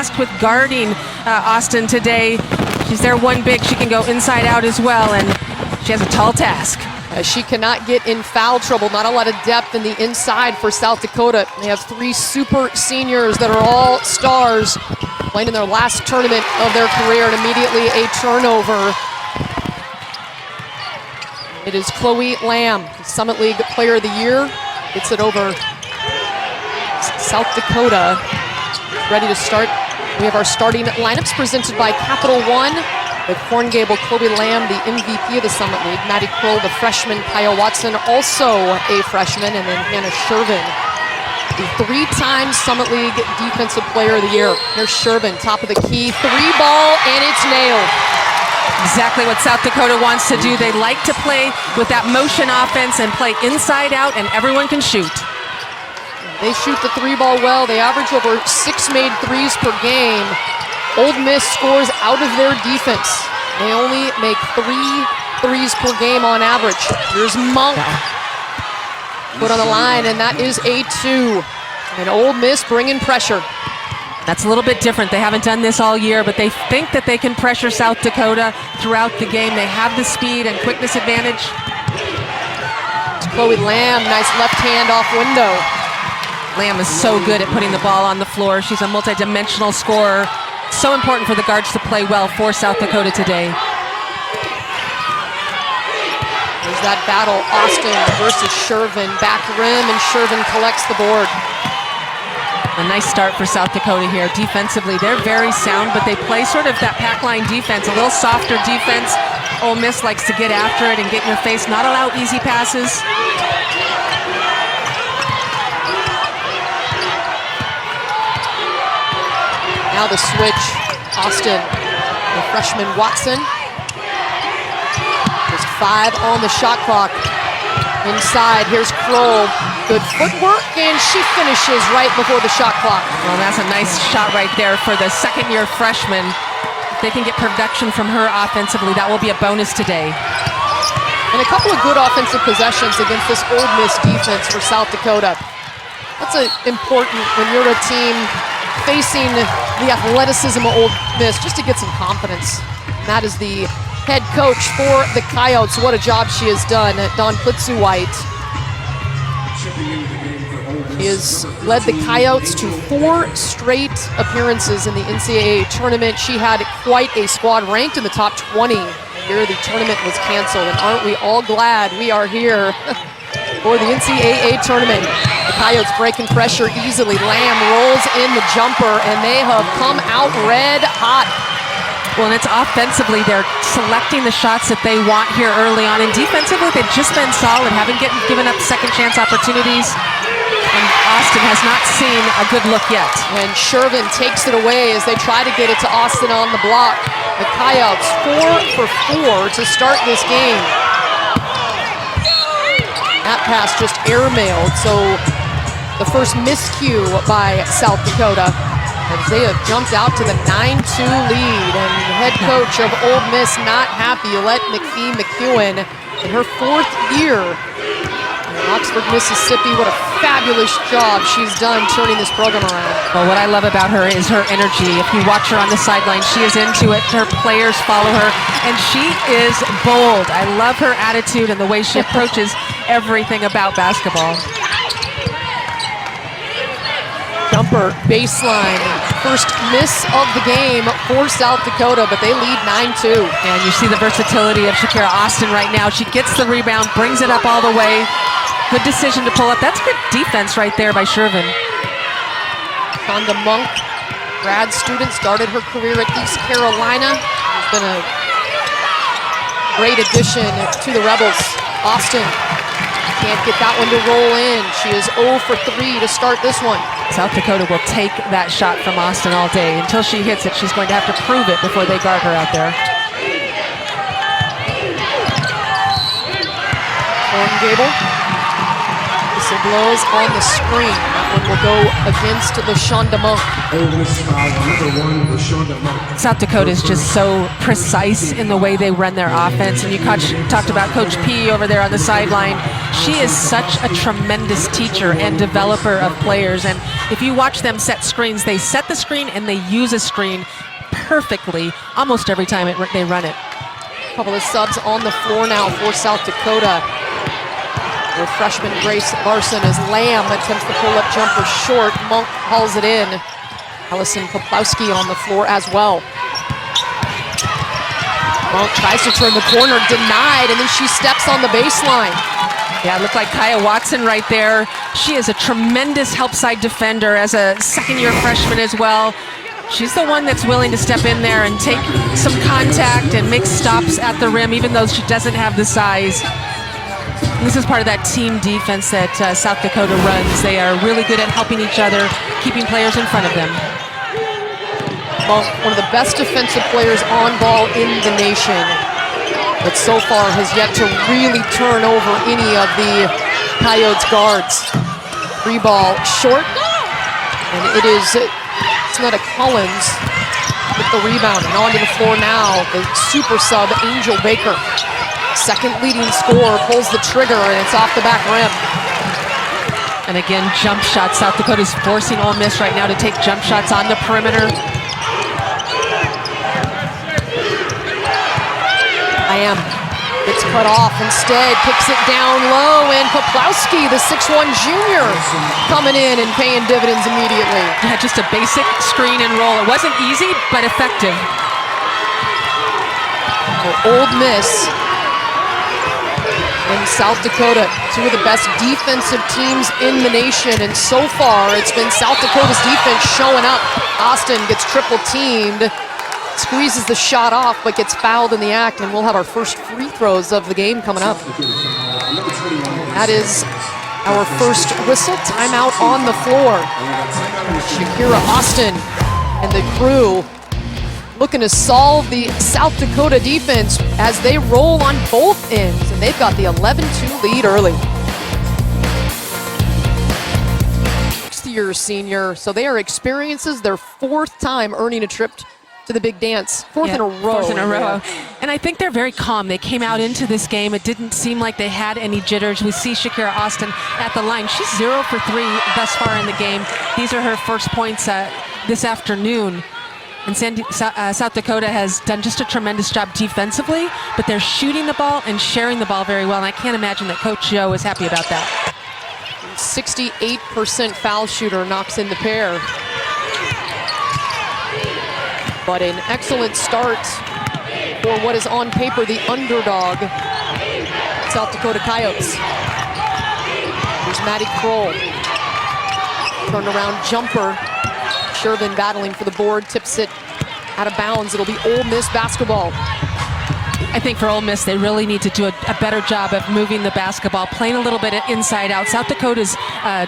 tasked with guarding Austin today. She's their one big. She can go inside out as well, and she has a tall task. She cannot get in foul trouble. Not a lot of depth in the inside for South Dakota. They have 3 super seniors that are all stars playing in their last tournament of their career, and immediately a turnover. It is Chloe Lamb, Summit League Player of the Year. Gets it over South Dakota. Ready to start. We have our starting lineups presented by Capital One. With Corn Gable, Chloe Lamb, the MVP of the Summit League. Maddie Kroll, the freshman. Kyle Watson, also a freshman. And then Hannah Shervin, the 3-time Summit League Defensive Player of the Year. Here's Shervin, top of the key. 3-ball, and it's nailed. Exactly what South Dakota wants to do. They like to play with that motion offense and play inside out, and everyone can shoot. They shoot the 3-ball well. They average over 6 made threes per game. Old Miss scores out of their defense. They only make 3 threes per game on average. Here's Monk. Put on the line, and that is a 2. And Old Miss bringing pressure. That's a little bit different. They haven't done this all year, but they think that they can pressure South Dakota throughout the game. They have the speed and quickness advantage. Chloe Lamb, nice left hand off window. Lamb is so good at putting the ball on the floor. She's a multi-dimensional scorer. So important for the guards to play well for South Dakota today. There's that battle, Austin versus Shervin. Back rim, and Shervin collects the board. A nice start for South Dakota here. Defensively, they're very sound, but they play sort of that pack line defense, a little softer defense. Ole Miss likes to get after it and get in your face, not allow easy passes. Now the switch, Austin, the freshman Watson. Just 5 on the shot clock. Inside, here's Kroll. Good footwork, and she finishes right before the shot clock. Well, that's a nice shot right there for the second-year freshman. If they can get production from her offensively, that will be a bonus today. And a couple of good offensive possessions against this Old Miss defense for South Dakota. That's important when you're a team facing the athleticism of Old Miss, just to get some confidence. And that is the head coach for the Coyotes. What a job she has done, Dawn Plitzu-White. She has led the Coyotes to 4 straight appearances in the NCAA tournament. She had quite a squad ranked in the top 20. Here the tournament was canceled, and aren't we all glad we are here for the NCAA tournament. The Coyotes breaking pressure easily. Lamb rolls in the jumper, and they have come out red hot. Well, and it's offensively, they're selecting the shots that they want here early on. And defensively, they've just been solid, haven't given up second chance opportunities. And Austin has not seen a good look yet. And Shervin takes it away as they try to get it to Austin on the block. The Coyotes 4 for 4 to start this game. That pass just airmailed, so the first miscue by South Dakota. As they have jumped out to the 9-2 lead, and the head coach of Old Miss not happy. Let McKeown in her 4th year in Oxford, Mississippi. What a fabulous job she's done turning this program around. Well, what I love about her is her energy. If you watch her on the sideline, she is into it. Her players follow her, and she is bold. I love her attitude and the way she approaches everything about basketball. Jumper, baseline, first miss of the game for South Dakota, but they lead 9-2. And you see the versatility of Shakira Austin right now. She gets the rebound, brings it up all the way. Good decision to pull up. That's good defense right there by Shervin. Shonda Monk, grad student, started her career at East Carolina. Has been a great addition to the Rebels. Austin can't get that one to roll in. She is 0 for 3 to start this one. South Dakota will take that shot from Austin all day. Until she hits it, she's going to have to prove it before they guard her out there. Corn Gable. Whistle blows on the screen. That one will go against LaShonda Monk. South Dakota is just so precise in the way they run their offense. And you talked about Coach P over there on the sideline. She is such a tremendous teacher and developer of players. And if you watch them set screens, they set the screen and they use a screen perfectly almost every time they run it. A couple of subs on the floor now for South Dakota. With freshman Grace Larson as Lamb attempts the pull-up jumper short. Monk hauls it in. Allison Poplowski on the floor as well. Monk tries to turn the corner, denied, and then she steps on the baseline. Yeah, it looked like Kaya Watson right there. She is a tremendous help side defender as a second-year freshman as well. She's the one that's willing to step in there and take some contact and make stops at the rim, even though she doesn't have the size. This is part of that team defense that South Dakota runs. They are really good at helping each other, keeping players in front of them. Monk, one of the best defensive players on ball in the nation, but so far has yet to really turn over any of the Coyotes guards. Free ball short, and it is Snetta Collins with the rebound. And onto the floor now, the super sub Angel Baker. Second leading scorer pulls the trigger, and it's off the back rim. And again, jump shots. South Dakota's forcing Ole Miss right now to take jump shots on the perimeter. Lamb gets cut off instead, kicks it down low, and Poplowski, the 6'1 junior, coming in and paying dividends immediately. Yeah, just a basic screen and roll. It wasn't easy, but effective. Well, Ole Miss and South Dakota, two of the best defensive teams in the nation, and so far it's been South Dakota's defense showing up. Austin gets triple teamed, squeezes the shot off, but gets fouled in the act, and we'll have our first free throws of the game coming up. That is our first whistle. Timeout on the floor. Shakira Austin and the crew looking to solve the South Dakota defense as they roll on both ends, and they've got the 11-2 lead early. Sixth-year senior, so they are experiences their fourth time earning a trip to the big dance. Fourth in a row. Fourth in a row. And I think they're very calm. They came out into this game. It didn't seem like they had any jitters. We see Shakira Austin at the line. She's 0 for 3 thus far in the game. These are her first points this afternoon. And South Dakota has done just a tremendous job defensively, but they're shooting the ball and sharing the ball very well. And I can't imagine that Coach Joe is happy about that. 68% foul shooter knocks in the pair. But an excellent start for what is on paper the underdog, South Dakota Coyotes. Here's Maddie Kroll. Turnaround jumper. Shervin battling for the board, tips it out of bounds. It'll be Ole Miss basketball. I think for Ole Miss, they really need to do a better job of moving the basketball, playing a little bit inside out. South Dakota's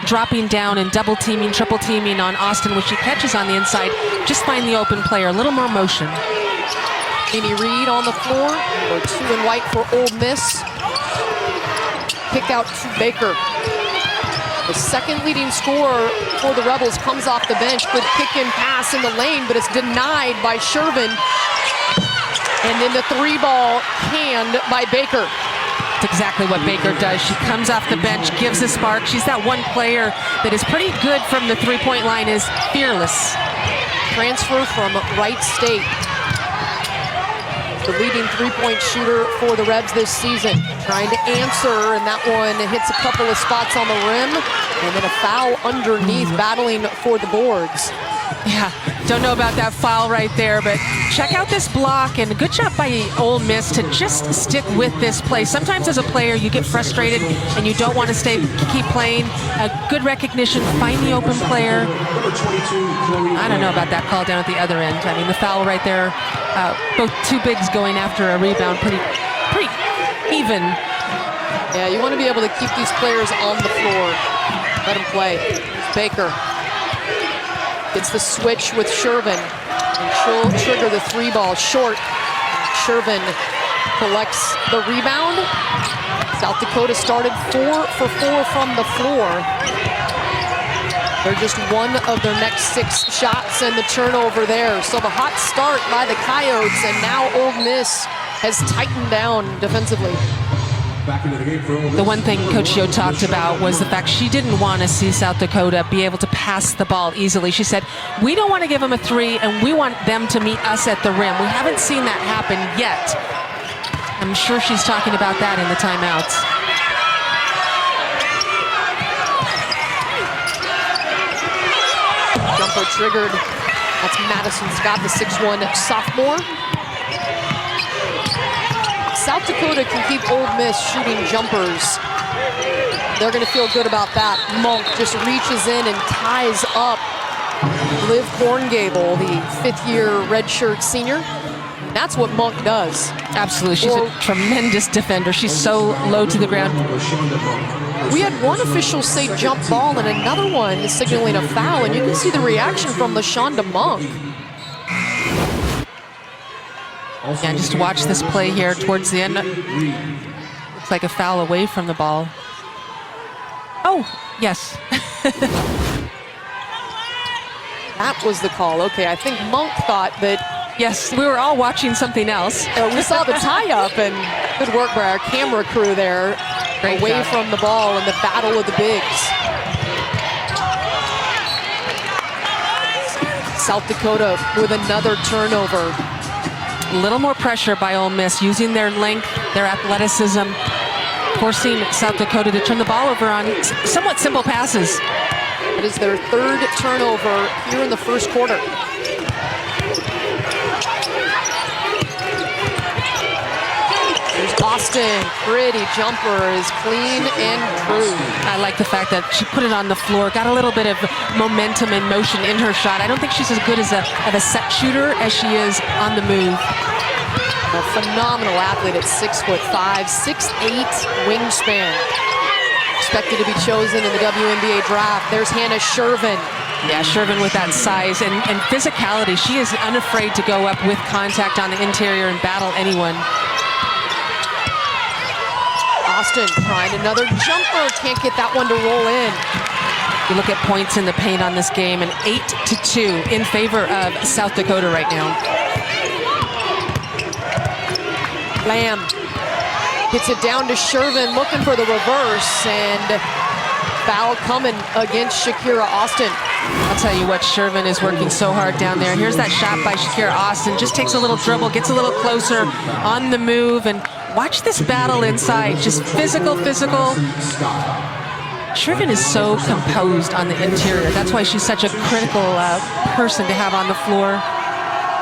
dropping down and double teaming, triple teaming on Austin, which she catches on the inside. Just find the open player, a little more motion. Amy Reed on the floor, number 2 in white for Ole Miss. Kick out to Baker. The second leading scorer for the Rebels comes off the bench. Good kick and pass in the lane, but it's denied by Shervin. And then the 3-ball canned by Baker. That's exactly what Baker does. She comes off the bench, gives a spark. She's that one player that is pretty good from the 3-point line, is fearless. Transfer from Wright State. The leading 3-point shooter for the Rebs this season. Trying to answer, and that one hits a couple of spots on the rim. And then a foul underneath, battling for the boards. Yeah, don't know about that foul right there, but check out this block, and good job by Ole Miss to just stick with this play. Sometimes as a player, you get frustrated and you don't want to keep playing. A good recognition, find the open player. I don't know about that call down at the other end. I mean, the foul right there, both two bigs going after a rebound, pretty even. Yeah, you want to be able to keep these players on the floor. Let them play. Here's Baker. Gets the switch with Shervin. And she'll trigger the 3-ball short. Shervin collects the rebound. South Dakota started 4 for 4 from the floor. They're just one of their next 6 shots, and the turnover there. So the hot start by the Coyotes, and now Ole Miss has tightened down defensively. The one thing Coach Yo talked about was the fact she didn't want to see South Dakota be able to pass the ball easily. She said, we don't want to give them a three, and we want them to meet us at the rim. We haven't seen that happen yet. I'm sure she's talking about that in the timeouts. Jumper triggered. That's Madison Scott, the 6'1" sophomore. South Dakota can keep Ole Miss shooting jumpers. They're going to feel good about that. Monk just reaches in and ties up Liv Horngable, the fifth-year redshirt senior. That's what Monk does. Absolutely. She's a tremendous defender. She's so low to the ground. We had one official say jump ball and another one signaling a foul, and you can see the reaction from LaShonda Monk. Yeah, just watch this play here towards the end. Looks like a foul away from the ball. Oh, yes. That was the call. Okay, I think Monk thought that. Yes, we were all watching something else. We saw the tie-up, and good work by our camera crew there. Great away job. from the ball in the battle of the bigs. South Dakota with another turnover. A little more pressure by Ole Miss, using their length, their athleticism, forcing South Dakota to turn the ball over on somewhat simple passes. It is their third turnover here in the first quarter. There's Austin, pretty jumper, is clean and true. I like the fact that she put it on the floor, got a little bit of momentum and motion in her shot. I don't think she's as good as a set shooter as she is on the move. A phenomenal athlete at 6'5", 6'8" wingspan. Expected to be chosen in the WNBA draft. There's Hannah Shervin. Yeah, Shervin with that size and physicality. She is unafraid to go up with contact on the interior and battle anyone. Austin trying another jumper. Can't get that one to roll in. You look at points in the paint on this game, and 8-2 in favor of South Dakota right now. Lamb gets it down to Shervin, looking for the reverse, and foul coming against Shakira Austin. I'll tell you what, Shervin is working so hard down there. Here's that shot by Shakira Austin. Just takes a little dribble, gets a little closer on the move, and watch this battle inside. Just physical. Shervin is so composed on the interior. That's why she's such a critical person to have on the floor.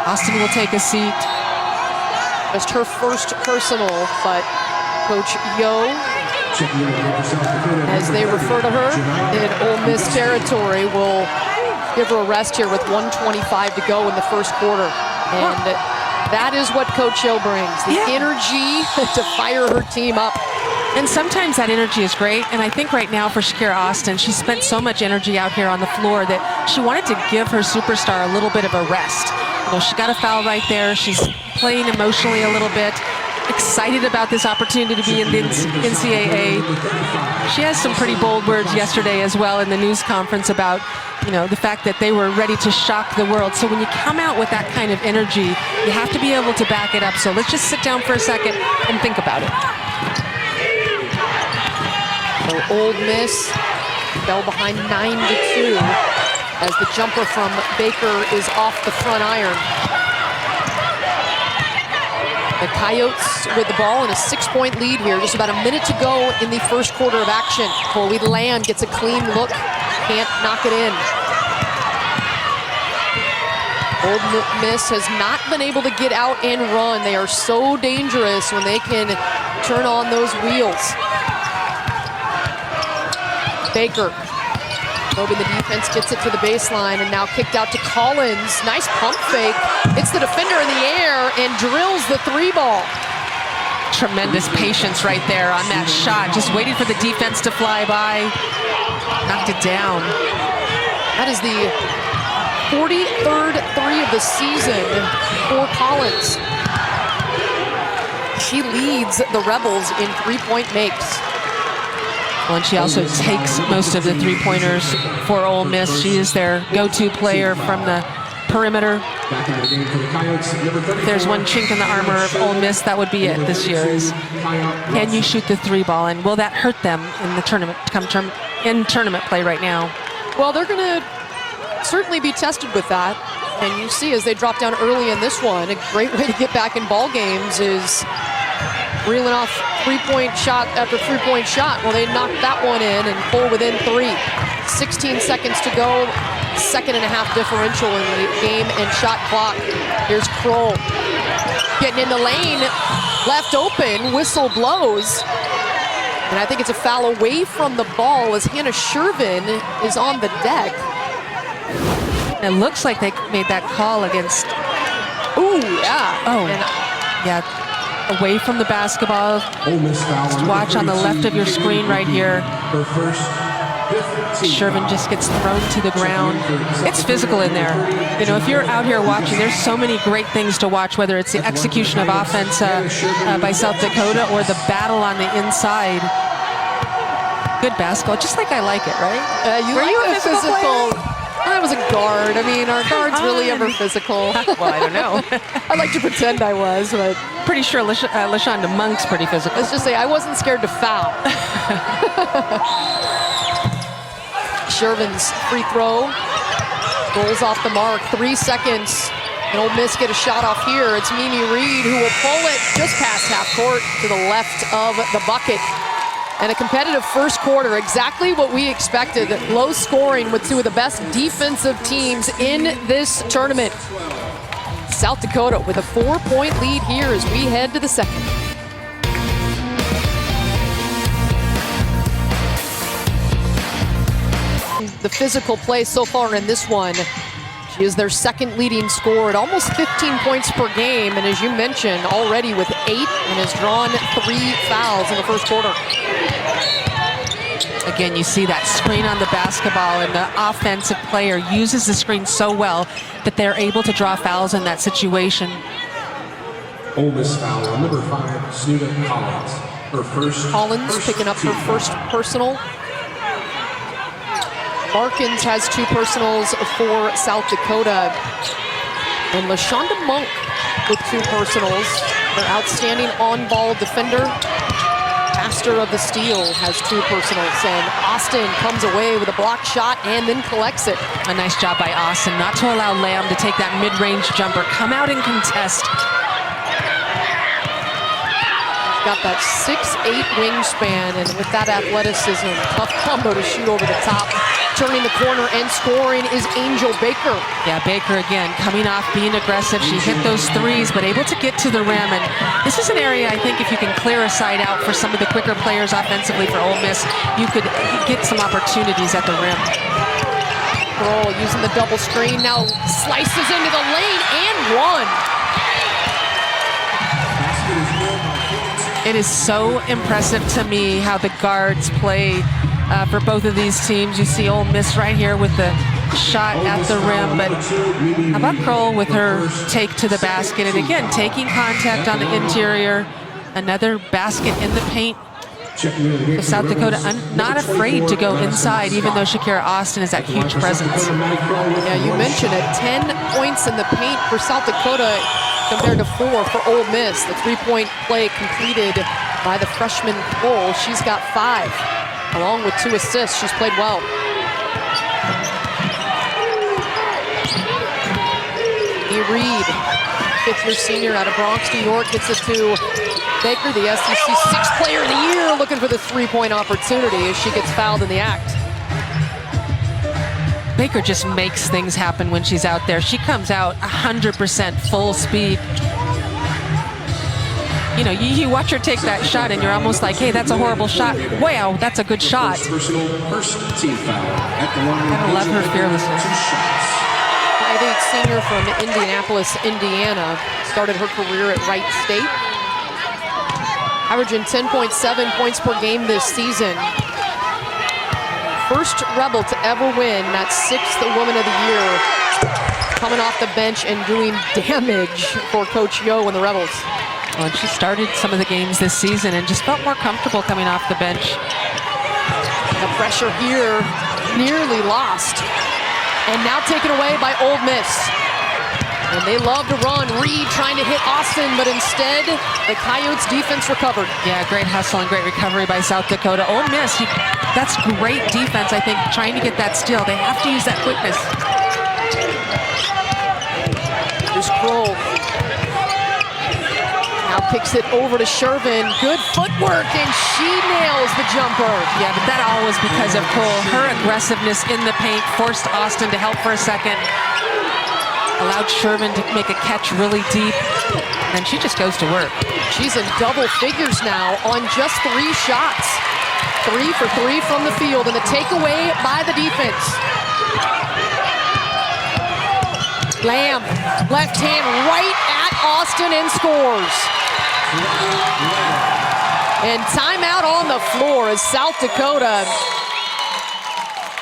Austin will take a seat. Just her first personal, but Coach Yo, as they refer to her in Ole Miss territory, will give her a rest here with 1:25 to go in the first quarter. And that is what Coach Yo brings, the energy to fire her team up. And sometimes that energy is great, and I think right now for Shakira Austin, she spent so much energy out here on the floor that she wanted to give her superstar a little bit of a rest. You know, she got a foul right there. She's playing emotionally a little bit, excited about this opportunity to be in the NCAA. She has some pretty bold words yesterday as well in the news conference about, you know, the fact that they were ready to shock the world. So when you come out with that kind of energy, you have to be able to back it up. So let's just sit down for a second and think about it. So Ole Miss fell behind 9-2 as the jumper from Baker is off the front iron. The Coyotes with the ball and a 6-point lead here. Just about a minute to go in the first quarter of action. Chloe Land gets a clean look, can't knock it in. Ole Miss has not been able to get out and run. They are so dangerous when they can turn on those wheels. Baker, moving the defense, gets it to the baseline, and now kicked out to Collins. Nice pump fake. Hits the defender in the air and drills the three ball. Tremendous patience right there on that shot. Just waiting for the defense to fly by. Knocked it down. That is the 43rd three of the season for Collins. She leads the Rebels in three-point makes. Well, and she also takes most of the three-pointers for Ole Miss. She is their go-to player from the perimeter. Back into the game for the Coyotes, number 34. If there's one chink in the armor of Ole Miss, that would be it this year. Is can you shoot the three ball, and will that hurt them in the tournament? In tournament play right now. Well, they're going to certainly be tested with that. And you see as they drop down early in this one, a great way to get back in ball games is reeling off three-point shot after three-point shot. Well, they knocked that one in and pull within 3. 16 seconds to go. Second and a half differential in the game and shot clock. Here's Kroll getting in the lane, left open, whistle blows. And I think it's a foul away from the ball as Hannah Shervin is on the deck. It looks like they made that call against. Ooh, yeah. Oh, and yeah. Away from the basketball. Ole Miss foul. Just watch on the left of your screen right here. Her first. Shervin just gets thrown to the ground. It's physical in there. You know, if you're out here watching, there's so many great things to watch, whether it's the execution of offense by South Dakota or the battle on the inside. Good basketball, just like I like it, right? You like the physical. I was a guard. I mean, are guards really ever physical? Well, I don't know. I like to pretend I was, but Pretty sure LaShonda Monk's pretty physical. let's just say I wasn't scared to foul. Shervin's free throw rolls off the mark. 3 seconds. And Ole Miss get a shot off here. It's Mimi Reed who will pull it just past half court to the left of the bucket. And a competitive first quarter, exactly what we expected. Low scoring with two of the best defensive teams in this tournament. South Dakota with a 4-point lead here as we head to the second. The physical play so far in this one. She is their second leading scorer at almost 15 points per game. And as you mentioned, already with 8 and has drawn 3 fouls in the first quarter. Again, you see that screen on the basketball, and the offensive player uses the screen so well that they're able to draw fouls in that situation. Ole Miss foul, number 5, Snuda Collins. Her first. Collins picking up her first personal. Larkins has 2 personals for South Dakota. And LaShonda Monk with 2 personals. Their outstanding on-ball defender. Master of the steal has 2 personals. And Austin comes away with a block shot and then collects it. A nice job by Austin not to allow Lamb to take that mid-range jumper. Come out and contest. Got that 6'8" wingspan, and with that athleticism, tough combo to shoot over the top. Turning the corner and scoring is Angel Baker. Yeah, Baker again coming off, being aggressive. She hit those threes, but able to get to the rim. And this is an area I think if you can clear a side out for some of the quicker players offensively for Ole Miss, you could get some opportunities at the rim. Kroll using the double screen, now slices into the lane and one. It is so impressive to me how the guards play for both of these teams. You see Ole Miss right here with the shot at the rim, but how about Kroll with her take to the basket? And again, taking contact on the interior. Another basket in the paint. South Dakota not afraid to go inside, even though Shakira Austin is that huge presence. Yeah, you mentioned it. 10 points in the paint for South Dakota compared to 4 for Ole Miss. The 3-point play completed by the freshman Kroll. She's got 5, along with 2 assists. She's played well. Reed, 5th-year senior out of Bronx, New York, gets it to Baker, the SEC 6th player of the year, looking for the 3-point opportunity as she gets fouled in the act. Baker just makes things happen when she's out there. She comes out 100% full speed. You know, you watch her take that shot and you're almost like, hey, that's a horrible shot. Wow, that's a good shot. Personal first team foul at the line. I love her fearlessness. 5'8" senior from Indianapolis, Indiana. Started her career at Wright State. Averaging 10.7 points per game this season. First Rebel to ever win that 6th Woman of the Year. Coming off the bench and doing damage for Coach Yo and the Rebels. Well, and she started some of the games this season and just felt more comfortable coming off the bench. The pressure here nearly lost. And now taken away by Ole Miss. And they love to run. Reed trying to hit Austin, but instead, the Coyotes defense recovered. Yeah, great hustle and great recovery by South Dakota. Ole Miss, that's great defense, I think, trying to get that steal. They have to use that quickness. Here's Kroll. Now kicks it over to Shervin. Good footwork, and she nails the jumper. Yeah, but that all was because of Kroll. Her aggressiveness in the paint forced Austin to help for a second. Allowed Shervin to make a catch really deep, and then she just goes to work. She's in double figures now on just 3 shots. 3 for 3 from the field, and the takeaway by the defense. Lamb, left hand right at Austin and scores. And timeout on the floor as South Dakota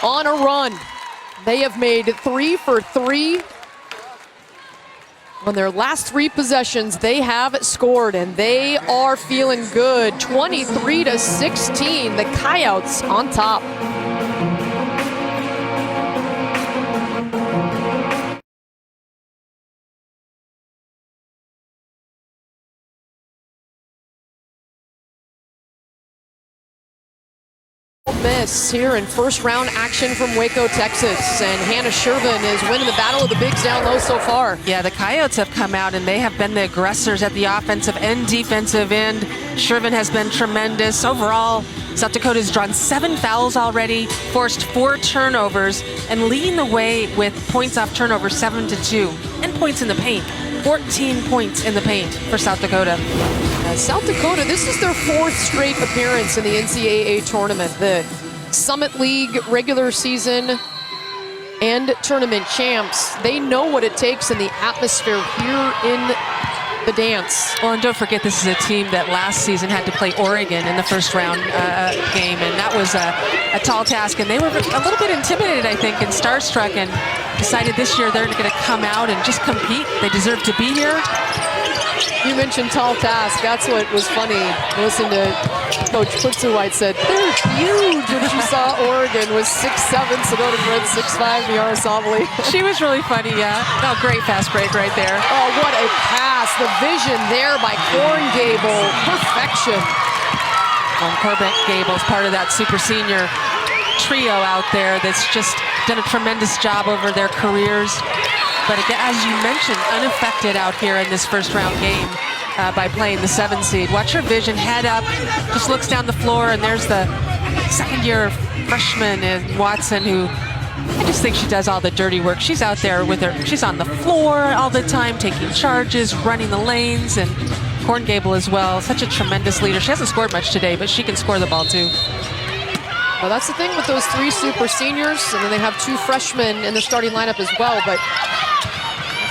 on a run. They have made 3 for 3. On their last 3 possessions, they have scored, and they are feeling good. 23-16, the Coyotes on top. Miss here in first round action from Waco, Texas, and Hannah Shervin is winning the battle of the bigs down low so far. Yeah, the Coyotes have come out and they have been the aggressors at the offensive and defensive end. Shervin has been tremendous. Overall, South Dakota has drawn 7 fouls already, forced 4 turnovers, and leading the way with points off turnover 7-2, and points in the paint. 14 points in the paint for South Dakota. South Dakota, this is their 4th straight appearance in the NCAA tournament. The Summit League regular season and tournament champs. They know what it takes in the atmosphere here in the dance. Well, and don't forget, this is a team that last season had to play Oregon in the first round game, and that was a tall task, and they were a little bit intimidated, I think, and starstruck, and decided this year they're going to come out and just compete. They deserve to be here. You mentioned tall task. That's what was funny. Listen to Coach Putzu-White said, they're huge when she saw Oregon was 6'7", Sedona Brent 6'5", Miara Savali. She was really funny, yeah. Oh, great fast break right there. Oh, what a pass. The vision there by Gable. Perfection. Corbett Gable's part of that super senior trio out there that's just done a tremendous job over their careers. But again, as you mentioned, unaffected out here in this first round game by playing the 7 seed. Watch her vision, head up, just looks down the floor, and there's the second-year freshman in Watson, who I just think she does all the dirty work. She's out there with her, she's on the floor all the time, taking charges, running the lanes, and Gable as well. Such a tremendous leader. She hasn't scored much today, but she can score the ball too. Well, that's the thing with those 3 super seniors, and then they have 2 freshmen in the starting lineup as well, but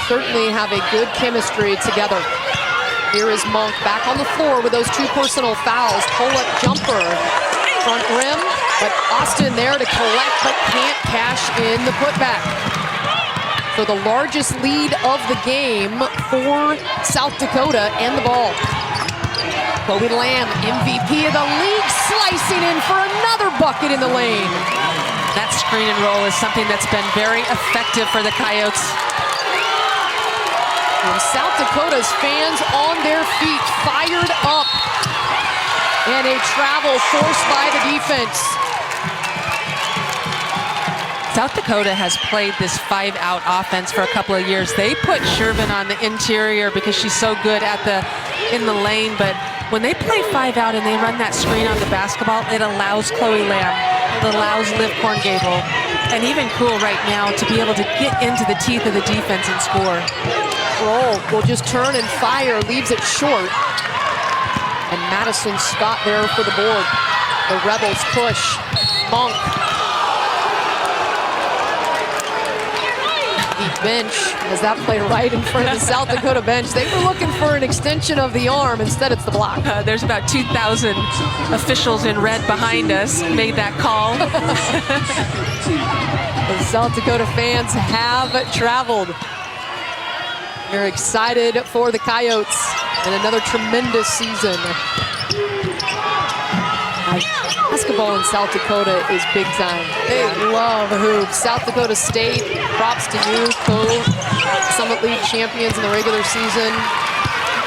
certainly have a good chemistry together. Here is Monk back on the floor with those 2 personal fouls. Pull-up jumper, front rim, but Austin there to collect, but can't cash in the putback. For the largest lead of the game for South Dakota and the ball. Chloe Lamb, MVP of the league, slicing in for another bucket in the lane. That screen and roll is something that's been very effective for the Coyotes. And South Dakota's fans on their feet, fired up. And a travel forced by the defense. South Dakota has played this 5-out offense for a couple of years. They put Shervin on the interior because she's so good in the lane, but when they play 5-out and they run that screen on the basketball, it allows Chloe Lamb, it allows Liv Gable, and even Cool right now to be able to get into the teeth of the defense and score. Roll will just turn and fire, leaves it short. And Madison Scott there for the board. The Rebels push. Monk. The bench has that play right in front of the South Dakota bench. They were looking for an extension of the arm. Instead, it's the block. There's about 2,000 officials in red behind us made that call. The South Dakota fans have traveled. They're excited for the Coyotes and another tremendous season. Basketball in South Dakota is big time. They love hoops. South Dakota State, props to you, Summit League champions in the regular season.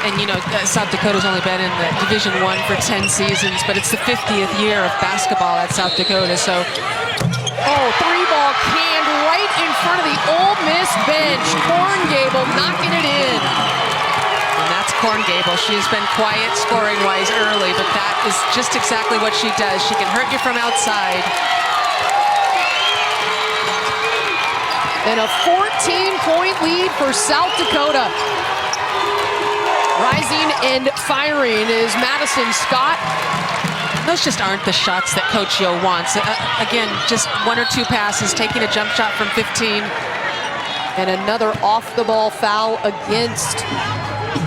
And you know, South Dakota's only been in the Division I for 10 seasons, but it's the 50th year of basketball at South Dakota, so. Oh, three ball canned right in front of the Ole Miss bench. Gable knocking it in. And that's Gable. She has been quiet scoring-wise early, but that is just exactly what she does. She can hurt you from outside. And a 14-point lead for South Dakota. Rising and firing is Madison Scott. Those just aren't the shots that Coach Yo wants. Again, just one or two passes, taking a jump shot from 15. And another off-the-ball foul against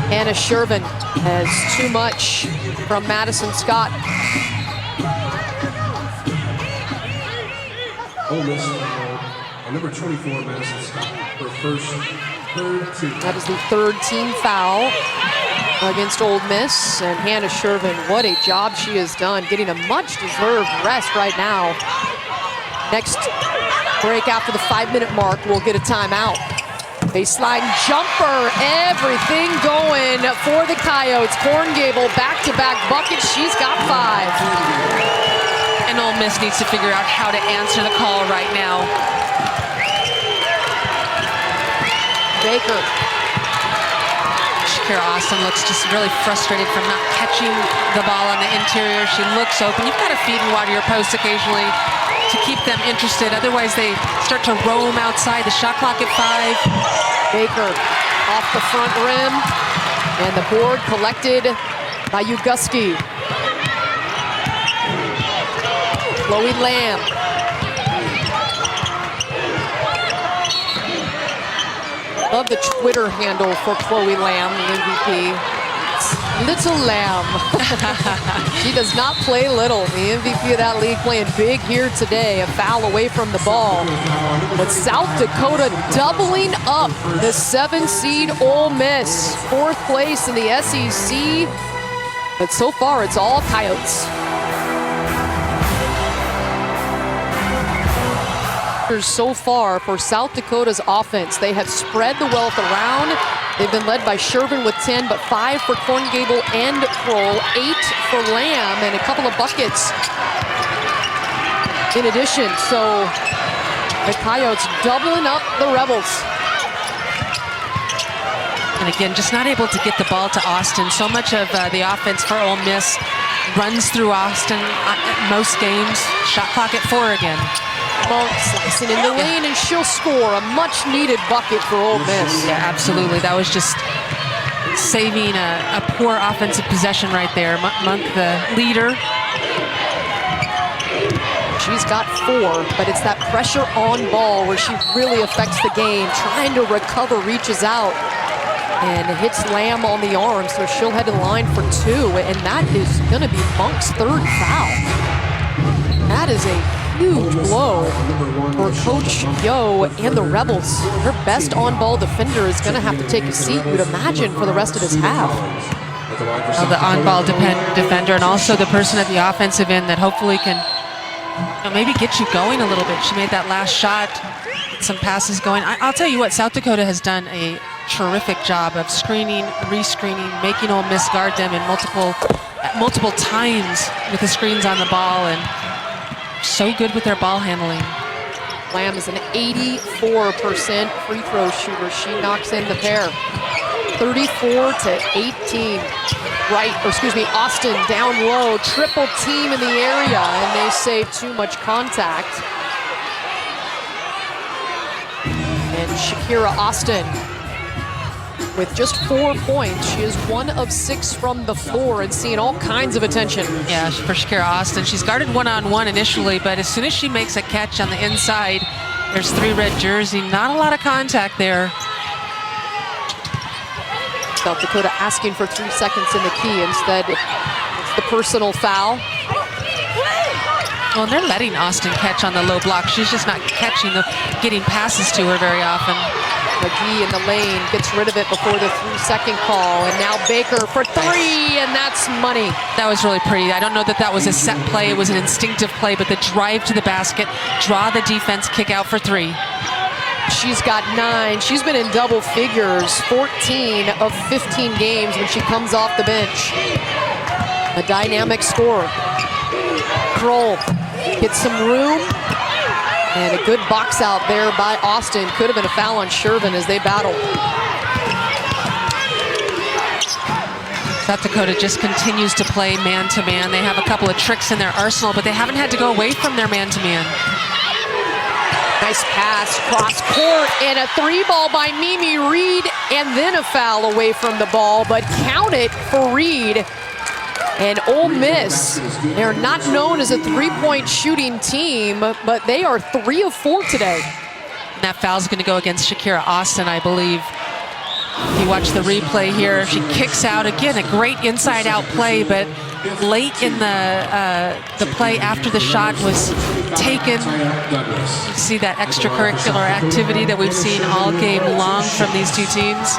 Hannah Shervin, as too much from Madison Scott. Ole Miss, number 24, Madison Scott, her third team. That is the third team foul against Ole Miss. And Hannah Shervin, what a job she has done, getting a much-deserved rest right now. Next break after the 5-minute mark, we'll get a timeout. Baseline jumper, everything going for the Coyotes. Gable, back-to-back buckets, she's got 5. And Ole Miss needs to figure out how to answer the call right now. Baker. Shakira Austin looks just really frustrated from not catching the ball on the interior. She looks open. You've got to feed and water your posts occasionally to keep them interested. Otherwise, they start to roam outside. The shot clock at 5. Baker off the front rim. And the board collected by Uguski. Chloe Lamb. Love the Twitter handle for Chloe Lamb, the MVP. Little Lamb. She does not play little. The MVP of that league playing big here today. A foul away from the ball. But South Dakota doubling up the 7-seed Ole Miss. 4th place in the SEC. But so far, it's all Coyotes. So far for South Dakota's offense, they have spread the wealth around. They've been led by Shervin with 10, but 5 for Gable and Kroll, 8 for Lamb, and a couple of buckets in addition. So the Coyotes doubling up the Rebels. And again, just not able to get the ball to Austin. So much of the offense for Ole Miss runs through Austin most games. Shot clock at 4 again. Monk slicing in the lane, and she'll score a much-needed bucket for Ole Miss. Yeah, absolutely. That was just saving a poor offensive possession right there. Monk, the leader. She's got 4, but it's that pressure on ball where she really affects the game. Trying to recover, reaches out, and hits Lamb on the arm, so she'll head to the line for 2, and that is going to be Monk's 3rd foul. That is a huge blow for Coach Yo and the Rebels. Her best on-ball defender is going to have to take a seat, you'd imagine, for the rest of this half. The on-ball defender, and also the person at the offensive end that hopefully can maybe get you going a little bit. She made that last shot, some passes going. I'll tell you what, South Dakota has done a terrific job of screening, re-screening, making Ole Miss guard them in multiple times with the screens on the ball, and so good with their ball handling. Lamb is an 84% free throw shooter. She knocks in the pair. 34-18. Austin down low, triple team in the area, and they say too much contact. And Shakira Austin with just 4 points. She is 1 of 6 from the floor and seeing all kinds of attention. Yeah, for Shakira Austin. She's guarded one-on-one initially, but as soon as she makes a catch on the inside, there's 3 red jersey. Not a lot of contact there. South Dakota asking for 3 seconds in the key. Instead, it's the personal foul. Well, and they're letting Austin catch on the low block. She's just not getting passes to her very often. McGee in the lane gets rid of it before the 3-second call, and now Baker for 3, and that's money. That was really pretty. I don't know that was a set play. It was an instinctive play, but the drive to the basket, draw the defense, kick out for 3. She's got 9. She's been in double figures 14 of 15 games when she comes off the bench. A dynamic scorer. Kroll gets some room. And a good box out there by Austin. Could have been a foul on Shervin as they battle. South Dakota just continues to play man-to-man. They have a couple of tricks in their arsenal, but they haven't had to go away from their man-to-man. Nice pass, cross court, and a 3-ball by Mimi Reed, and then a foul away from the ball, but count it for Reed. And Ole Miss, they're not known as a three-point shooting team, but they are 3 of 4 today. And that foul's going to go against Shakira Austin, I believe. You watch the replay here. She kicks out again, a great inside-out play, but late in the play after the shot was taken. You see that extracurricular activity that we've seen all game long from these two teams.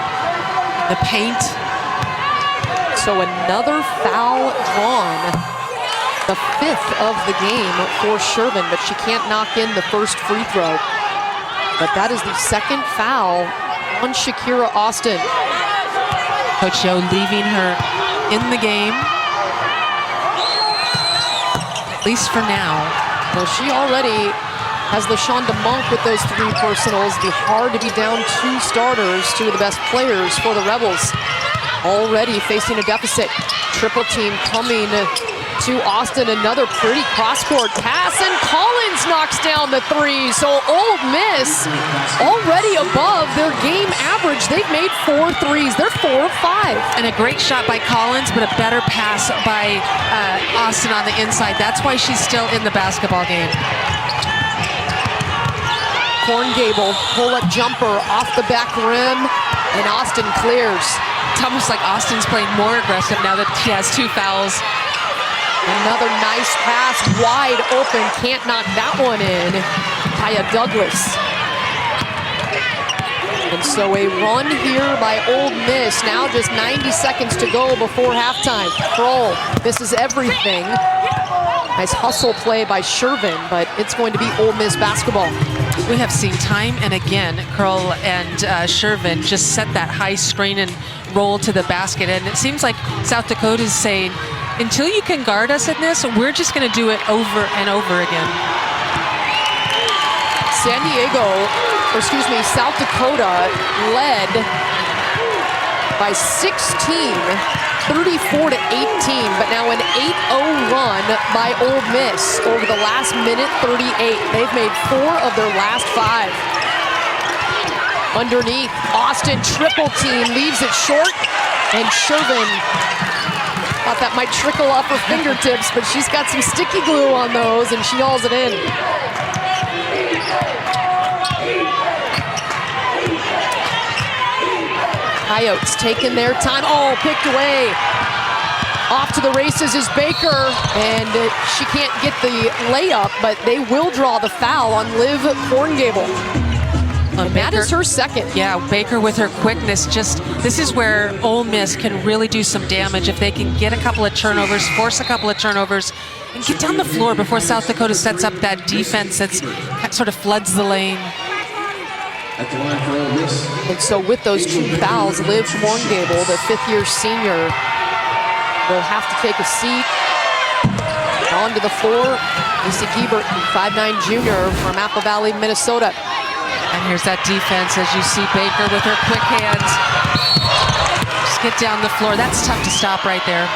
The paint. So another foul drawn, the 5th of the game for Shervin, but she can't knock in the first free throw. But that is the 2nd foul on Shakira Austin. Coach Yo leaving her in the game, at least for now. Well, she already has LaShonda Monk with those 3 personals. It'd be hard to be down 2 starters, 2 of the best players for the Rebels. Already facing a deficit. Triple team coming to Austin. Another pretty cross-court pass, and Collins knocks down the 3. So Ole Miss already above their game average. They've made 4 threes. They're 4 of 5. And a great shot by Collins, but a better pass by Austin on the inside. That's why she's still in the basketball game. Korngable, pull-up jumper off the back rim, and Austin clears. It's almost like Austin's playing more aggressive now that she has 2 fouls. Another nice pass, wide open, can't knock that one in. Kaya Douglas. And so a run here by Ole Miss. Now just 90 seconds to go before halftime. Kroll, this is everything. Nice hustle play by Shervin, but it's going to be Ole Miss basketball. We have seen time and again Kroll and Shervin just set that high screen and roll to the basket. And it seems like South Dakota is saying, until you can guard us in this, we're just going to do it over and over again. South Dakota led by 16, 34 to 18, but now an 8-0 run by Ole Miss over the last minute 38. They've made 4 of their last 5. Underneath, Austin triple team, leaves it short, and Shervin thought that might trickle off her fingertips, but she's got some sticky glue on those, and she hauls it in. Coyotes taking their time. Oh, picked away. Off to the races is Baker, and she can't get the layup, but they will draw the foul on Liv Korngable. And that is her 2nd. Yeah, Baker with her quickness. This is where Ole Miss can really do some damage if they can get a couple of turnovers, force a couple of turnovers, and get down the floor before South Dakota sets up that defense that sort of floods the lane. And so with those 2 fouls, Liv Korngable, the 5th-year senior, will have to take a seat. Onto the floor, Lisa Giebert, 5'9" junior from Apple Valley, Minnesota. And here's that defense as you see Baker with her quick hands. Just get down the floor. That's tough to stop right there.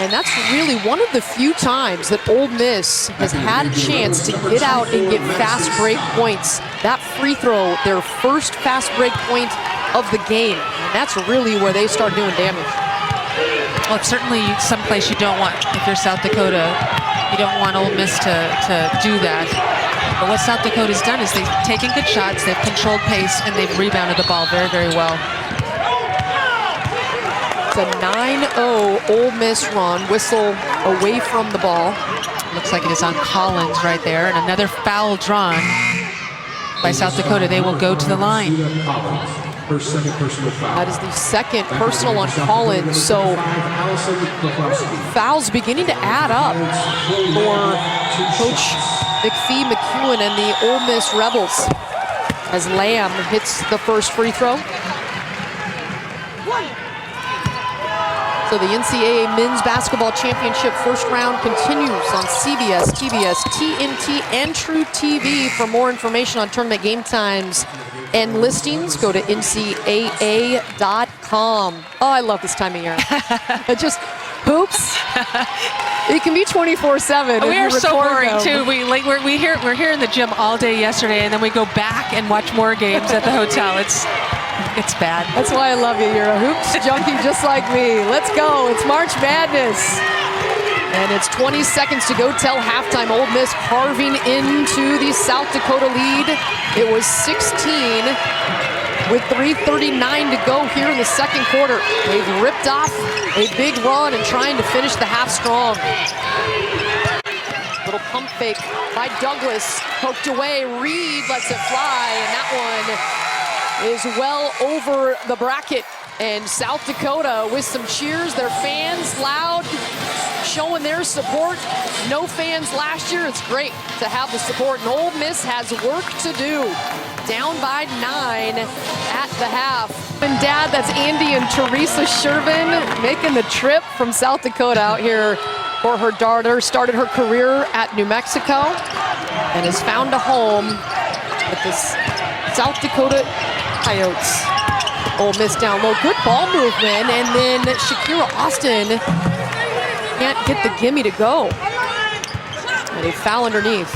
And that's really one of the few times that Ole Miss has had a chance to get out and get fast break points. That free throw, their first fast break point of the game. And that's really where they start doing damage. Well, it's certainly someplace you don't want, if you're South Dakota, you don't want Ole Miss to do that. But what South Dakota's done is they've taken good shots, they've controlled pace, and they've rebounded the ball very, very well. It's a 9-0 Ole Miss run, whistle away from the ball. Looks like it is on Collins right there, and another foul drawn by South Dakota. They will go to the line. That is the 2nd personal on Collins, so fouls beginning to add up for Coach McPhee, McEwen, and the Ole Miss Rebels as Lamb hits the first free throw. So the NCAA Men's Basketball Championship first round continues on CBS, TBS, TNT, and True TV. For more information on tournament game times and listings, go to ncaa.com. Oh, I love this time of year. It just, hoops. It can be 24/7. We are so boring too. We're here in the gym all day yesterday, and then we go back and watch more games at the hotel. It's bad. That's why I love you. You're a hoops junkie just like me. Let's go. It's March Madness. And it's 20 seconds to go till halftime. Ole Miss carving into the South Dakota lead. It was 16 with 3:39 to go here in the second quarter. They've ripped off a big run and trying to finish the half strong. Little pump fake by Douglas. Poked away. Reed lets it fly, and that one is well over the bracket. And South Dakota with some cheers, their fans loud, showing their support. No fans last year. It's great to have the support. And Ole Miss has work to do. Down by 9 at the half. And Dad, that's Andy and Teresa Shervin making the trip from South Dakota out here for her daughter. Started her career at New Mexico and has found a home with this South Dakota Coyotes. Ole Miss down low, good ball movement, and then Shakira Austin can't get the gimme to go. And a foul underneath.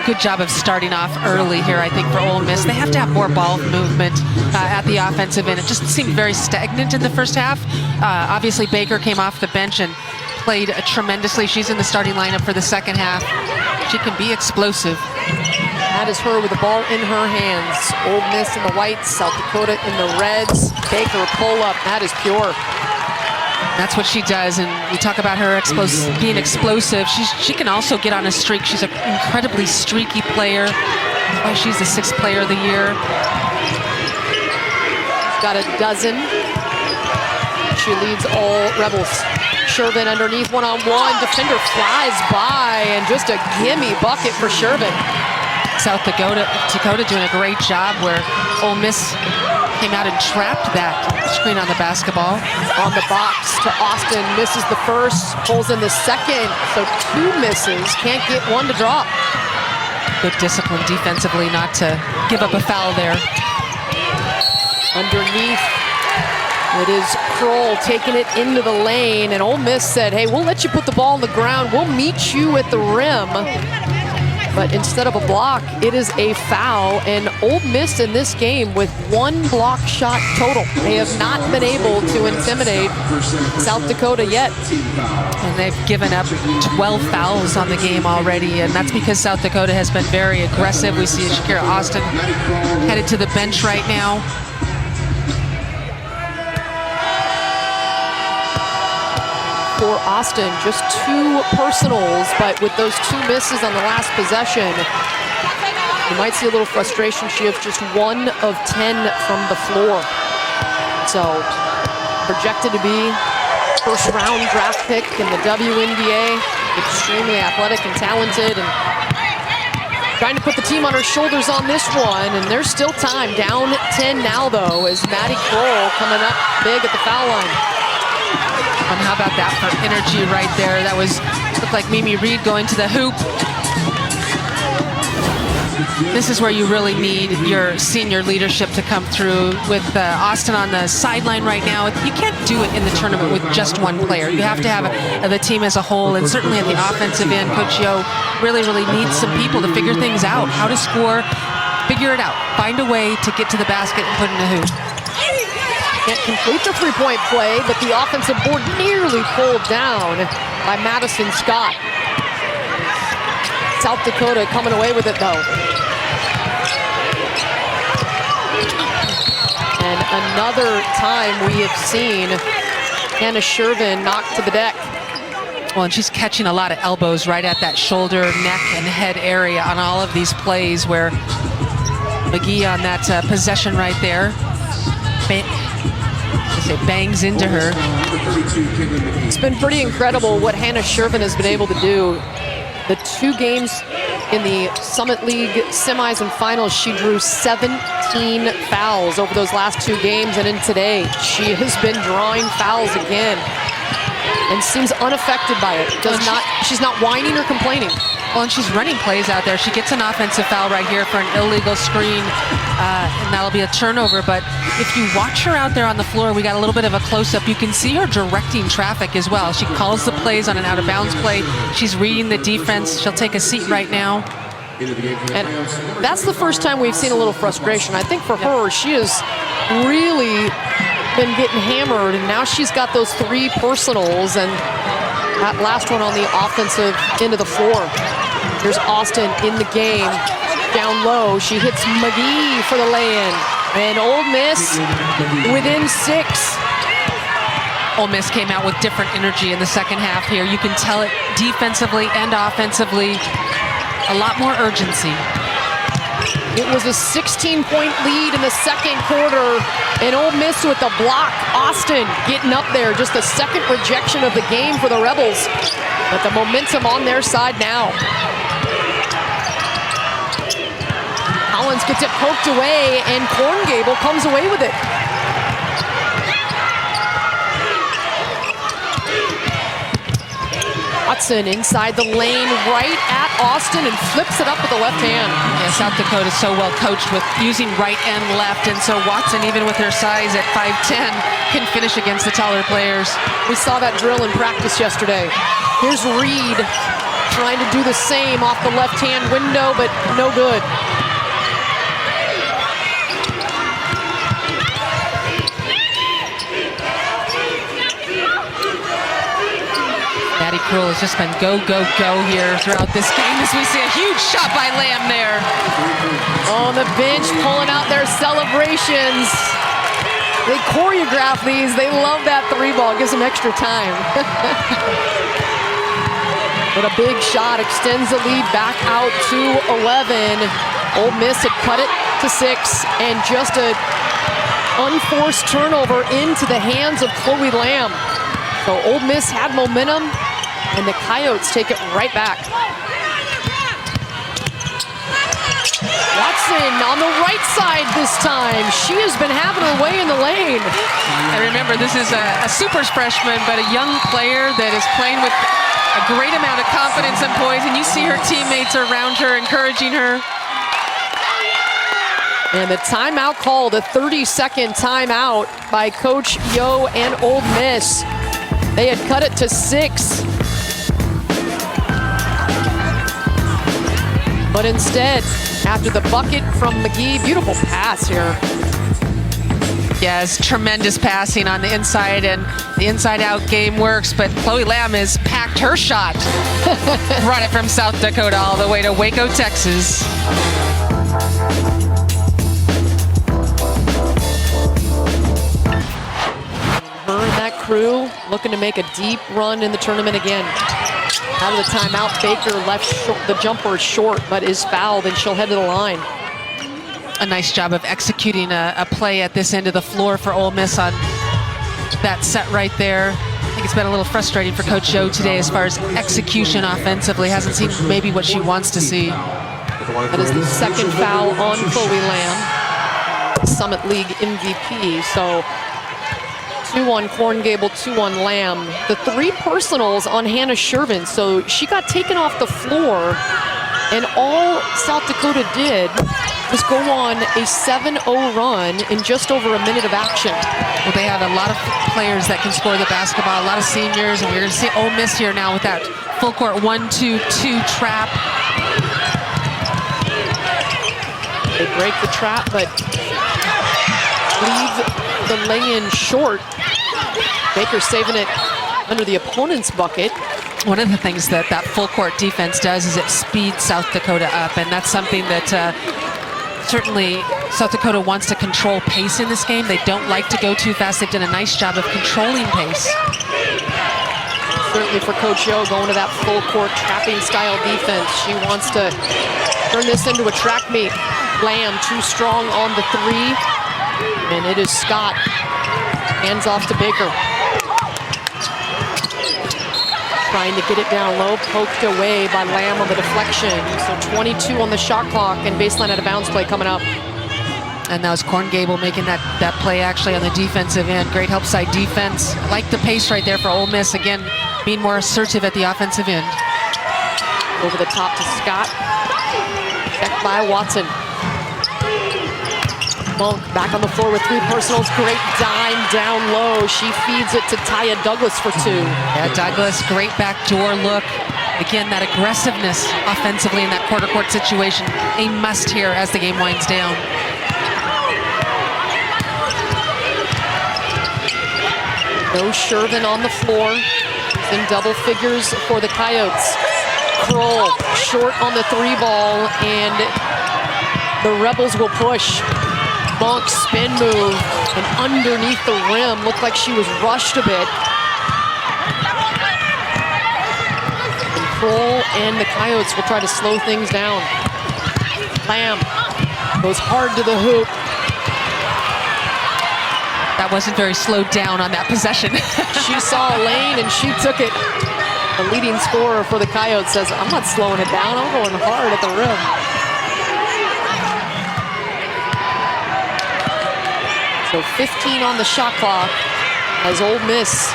Good job of starting off early here, I think, for Ole Miss. They have to have more ball movement at the offensive end. It just seemed very stagnant in the first half. Obviously, Baker came off the bench and played tremendously. She's in the starting lineup for the second half. She can be explosive. That is her with the ball in her hands. Ole Miss in the whites, South Dakota in the reds. Baker pull up, that is pure. That's what she does, and we talk about her being explosive. She can also get on a streak. She's an incredibly streaky player. That's why she's the 6th player of the year. Got a dozen. She leads all Rebels. Shervin underneath, one-on-one. Defender flies by, and just a gimme bucket for Shervin. South Dakota doing a great job where Ole Miss came out and trapped that screen on the basketball. On the box to Austin, misses the first, pulls in the second, so 2 misses, can't get one to drop. Good discipline defensively not to give up a foul there. Underneath, it is Kroll taking it into the lane, and Ole Miss said, hey, we'll let you put the ball on the ground, we'll meet you at the rim. But instead of a block, it is a foul, and Ole Miss in this game with 1 block shot total. They have not been able to intimidate South Dakota yet. And they've given up 12 fouls on the game already, and that's because South Dakota has been very aggressive. We see Shakira Austin headed to the bench right now. For Austin, just 2 personals, but with those 2 misses on the last possession, you might see a little frustration. She has just 1 of 10 from the floor. So, projected to be first-round draft pick in the WNBA, extremely athletic and talented, and trying to put the team on her shoulders on this one, and there's still time. Down 10 now, though, as Maddie Kroll coming up big at the foul line. And how about that for energy right there? That looked like Mimi Reed going to the hoop. This is where you really need your senior leadership to come through. With Austin on the sideline right now, you can't do it in the tournament with just one player. You have to have the team as a whole, and certainly at the offensive end, Coach Yo really needs some people to figure things out, how to score, figure it out, find a way to get to the basket and put in a hoop. Can't complete the 3-point play, but the offensive board nearly pulled down by Madison Scott. South Dakota coming away with it, though. And another time we have seen Hannah Shervin knocked to the deck. Well, and she's catching a lot of elbows right at that shoulder, neck, and head area on all of these plays where McGee on that possession right there. It bangs into her. It's been pretty incredible what Hannah Shervin has been able to do. The 2 games in the Summit League semis and finals, she drew 17 fouls over those last 2 games, and in today, she has been drawing fouls again and seems unaffected by it. She's not whining or complaining. Well, and she's running plays out there. She gets an offensive foul right here for an illegal screen, and that'll be a turnover. But if you watch her out there on the floor, we got a little bit of a close-up. You can see her directing traffic as well. She calls the plays on an out-of-bounds play. She's reading the defense. She'll take a seat right now. And that's the first time we've seen a little frustration. I think for her, she has really been getting hammered, and now she's got those 3 personals, and that last one on the offensive end of the floor. Here's Austin in the game, down low. She hits McGee for the lay-in, and Ole Miss within 6. Ole Miss came out with different energy in the second half here. You can tell it defensively and offensively, a lot more urgency. It was a 16-point lead in the second quarter, and Ole Miss with the block. Austin getting up there, just the second rejection of the game for the Rebels. But the momentum on their side now. Collins gets it poked away, and Korngable comes away with it. Watson inside the lane, right at Austin, and flips it up with the left hand. Yeah, South Dakota is so well coached with using right and left, and so Watson, even with her size at 5'10", can finish against the taller players. We saw that drill in practice yesterday. Here's Reed trying to do the same off the left-hand window, but no good. Maddie Cruel has just been go, go, go here throughout this game as we see a huge shot by Lamb there. On the bench, pulling out their celebrations. They choreograph these. They love that 3-ball. Gives them extra time. But a big shot extends the lead back out to 11. Ole Miss had cut it to 6, and just a unforced turnover into the hands of Chloe Lamb. So Ole Miss had momentum, and the Coyotes take it right back. Watson on the right side this time. She has been having her way in the lane. And remember, this is a super freshman, but a young player that is playing with a great amount of confidence and poise, and you see her teammates around her encouraging her. And the timeout called, a 30-second timeout by Coach Yo and Ole Miss. They had cut it to 6. But instead, after the bucket from McGee, beautiful pass here. Yes, tremendous passing on the inside, and the inside-out game works, but Chloe Lamb has packed her shot. Brought it from South Dakota all the way to Waco, Texas. Her and that crew looking to make a deep run in the tournament again. Out of the timeout, Baker left the jumper short, but is fouled, and she'll head to the line. A nice job of executing a play at this end of the floor for Ole Miss on that set right there. I think it's been a little frustrating for Coach Joe today as far as execution offensively. Hasn't seen maybe what she wants to see. That is the second foul on Chloe Lamb, Summit League MVP. So 2-1 Korngable, 2-1 Lamb. The 3 personals on Hannah Shervin. So she got taken off the floor, and all South Dakota did was go on a 7-0 run in just over a minute of action. Well, they have a lot of players that can score the basketball, a lot of seniors, and we're going to see Ole Miss here now with that full court 1-2-2 trap. They break the trap, but leave the lay-in short. Baker saving it under the opponent's bucket. One of the things that full court defense does is it speeds South Dakota up, and that's something that certainly South Dakota wants to control pace in this game. They don't like to go too fast. They've done a nice job of controlling pace. Certainly for Coach Yo, going to that full court trapping style defense. She wants to turn this into a track meet. Lamb too strong on the 3, and it is Scott. Hands off to Baker. trying to get it down low, poked away by Lamb on the deflection. So 22 on the shot clock and baseline out of bounds play coming up. And that was Corn Gable making that play actually on the defensive end. Great help side defense. I like the pace right there for Ole Miss. Again, being more assertive at the offensive end. Over the top to Scott. Checked by Watson. Monk back on the floor with 3 personals. Great dime down low. She feeds it to Taya Douglas for 2. Yeah, Douglas, great backdoor look. Again, that aggressiveness offensively in that quarter court situation. A must here as the game winds down. No Shervin on the floor. He's in double figures for the Coyotes. Kroll short on the 3 ball, and the Rebels will push. Monk spin move, and underneath the rim, looked like she was rushed a bit. And Kroll and the Coyotes will try to slow things down. Lamb goes hard to the hoop. That wasn't very slowed down on that possession. She saw a lane and she took it. The leading scorer for the Coyotes says, I'm not slowing it down, I'm going hard at the rim. So 15 on the shot clock as Ole Miss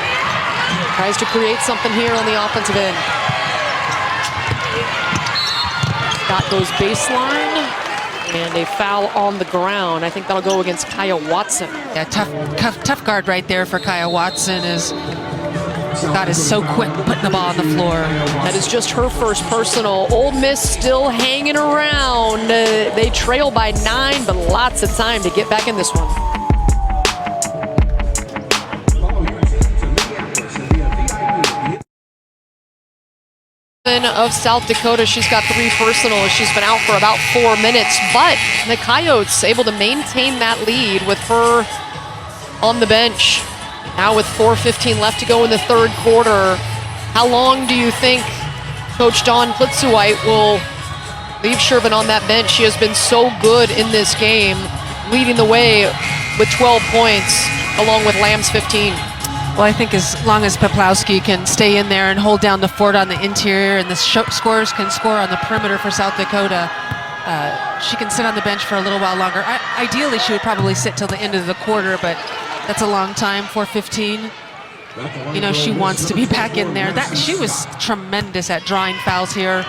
tries to create something here on the offensive end. Scott goes baseline. And a foul on the ground. I think that'll go against Kaya Watson. Yeah, tough guard right there for Kaya Watson. Scott is so quick putting the ball on the floor. That is just her first personal. Ole Miss still hanging around. They trail by 9, but lots of time to get back in this one. Of South Dakota, she's got 3 personals. She's been out for about 4 minutes, but the Coyotes able to maintain that lead with her on the bench. Now with 4:15 left to go in the 3rd quarter, how long do you think Coach Dawn Plitzuweit will leave Shervin on that bench? She has been so good in this game, leading the way with 12 points, along with Lamb's 15. Well, I think as long as Peplowski can stay in there and hold down the fort on the interior, and the scorers can score on the perimeter for South Dakota, she can sit on the bench for a little while longer. Ideally, she would probably sit till the end of the quarter, but that's a long time, 4:15. You know, she wants to be back in there. She was tremendous at drawing fouls here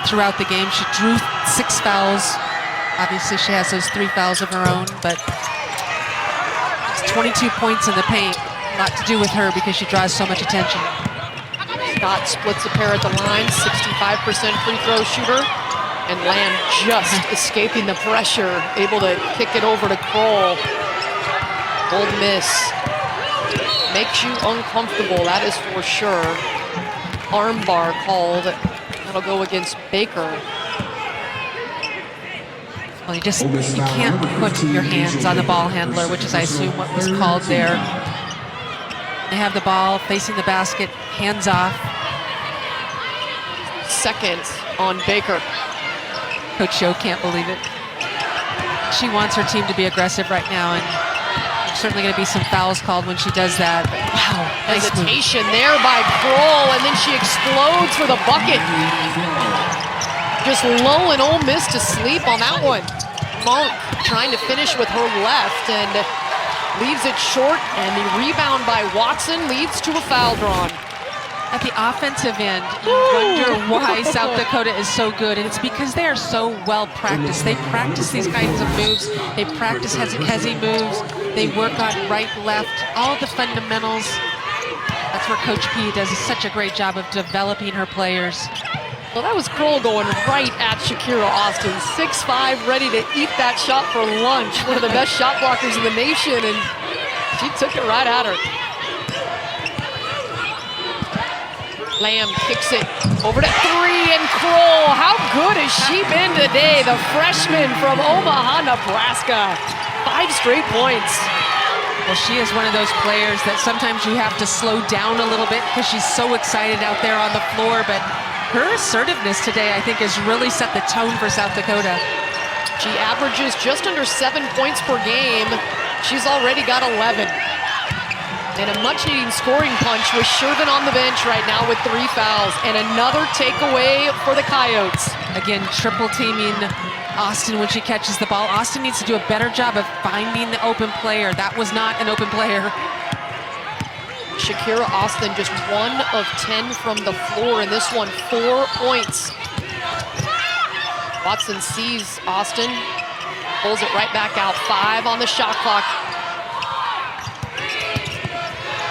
throughout the game. She drew 6 fouls. Obviously, she has those 3 fouls of her own, but it's 22 points in the paint. A lot to do with her because she draws so much attention. Scott splits a pair at the line, 65% free throw shooter, and Lamb just escaping the pressure, able to kick it over to Kroll. Ole Miss makes you uncomfortable, that is for sure. Armbar called, that'll go against Baker. Well, you can't put your hands on the ball handler, which is, I assume, what was called there. They have the ball facing the basket, hands off. Second on Baker. Coach Joe can't believe it. She wants her team to be aggressive right now, and there's certainly going to be some fouls called when she does that. But wow, nice hesitation there by Kroll, and then she explodes for the bucket. Just lulling Ole Miss to sleep on that one. Monk trying to finish with her left, and leaves it short, and the rebound by Watson leads to a foul drawn. At the offensive end, you wonder why South Dakota is so good, and it's because they are so well practiced. They practice these kinds of moves. They practice hezzy moves. They work on right, left, all the fundamentals. That's where Coach P does such a great job of developing her players. Well, that was Kroll going right at Shakira Austin. 6'5", ready to eat that shot for lunch. One of the best shot blockers in the nation, and she took it right at her. Lamb kicks it over to 3, and Kroll, how good has she been today? The freshman from Omaha, Nebraska. 5 straight points. Well, she is one of those players that sometimes you have to slow down a little bit because she's so excited out there on the floor, but her assertiveness today, I think, has really set the tone for South Dakota. She averages just under 7 points per game. She's already got 11. And a much-needed scoring punch with Shervin on the bench right now with 3 fouls. And another takeaway for the Coyotes. Again, triple teaming Austin when she catches the ball. Austin needs to do a better job of finding the open player. That was not an open player. Shakira Austin just 1 of 10 from the floor in this one, 4 points. Watson sees Austin, pulls it right back out, 5 on the shot clock.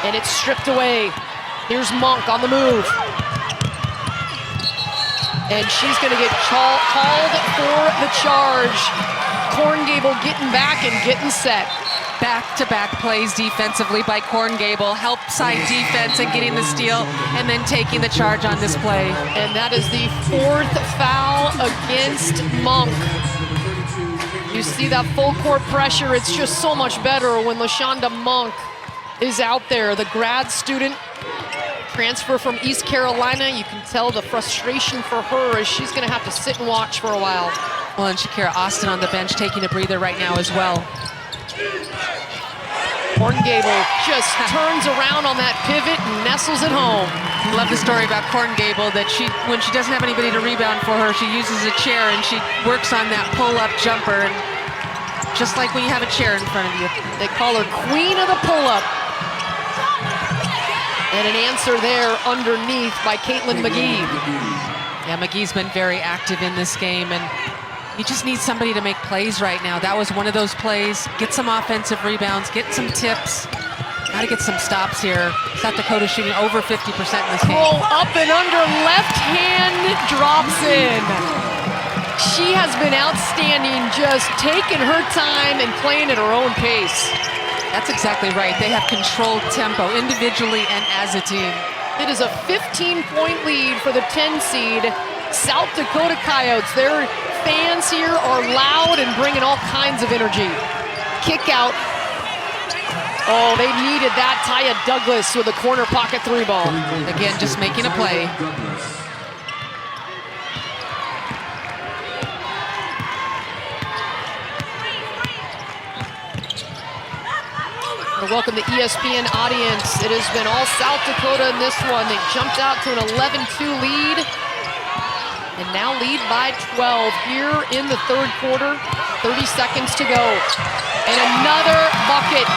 And it's stripped away. Here's Monk on the move. And she's gonna get called for the charge. Korngable getting back and getting set. Back-to-back plays defensively by Korngable, help side defense and getting the steal, and then taking the charge on this play. And that is the 4th foul against Monk. You see that full court pressure. It's just so much better when LaShonda Monk is out there. The grad student, transfer from East Carolina. You can tell the frustration for her as she's gonna have to sit and watch for a while. Well, and Shakira Austin on the bench taking a breather right now as well. Korngable just turns around on that pivot and nestles it home. Love the story about Korngable that when she doesn't have anybody to rebound for her, she uses a chair and she works on that pull-up jumper. And just like when you have a chair in front of you. They call her Queen of the Pull-Up. And an answer there underneath by Caitlin McGee. Yeah, McGee's been very active in this game, and you just need somebody to make plays right now. That was one of those plays. Get some offensive rebounds, get some tips. Got to get some stops here. South Dakota shooting over 50% in this game. Roll up and under, left hand drops in. She has been outstanding, just taking her time and playing at her own pace. That's exactly right. They have controlled tempo individually and as a team. It is a 15-point lead for the 10 seed South Dakota Coyotes. Their fans here are loud and bringing all kinds of energy. Kick out. Oh, they needed that. Taya Douglas with a corner pocket 3 ball. Again, just making a play. Welcome the ESPN audience. It has been all South Dakota in this one. They jumped out to an 11-2 lead and now lead by 12 here in the 3rd quarter. 30 seconds to go. And another bucket.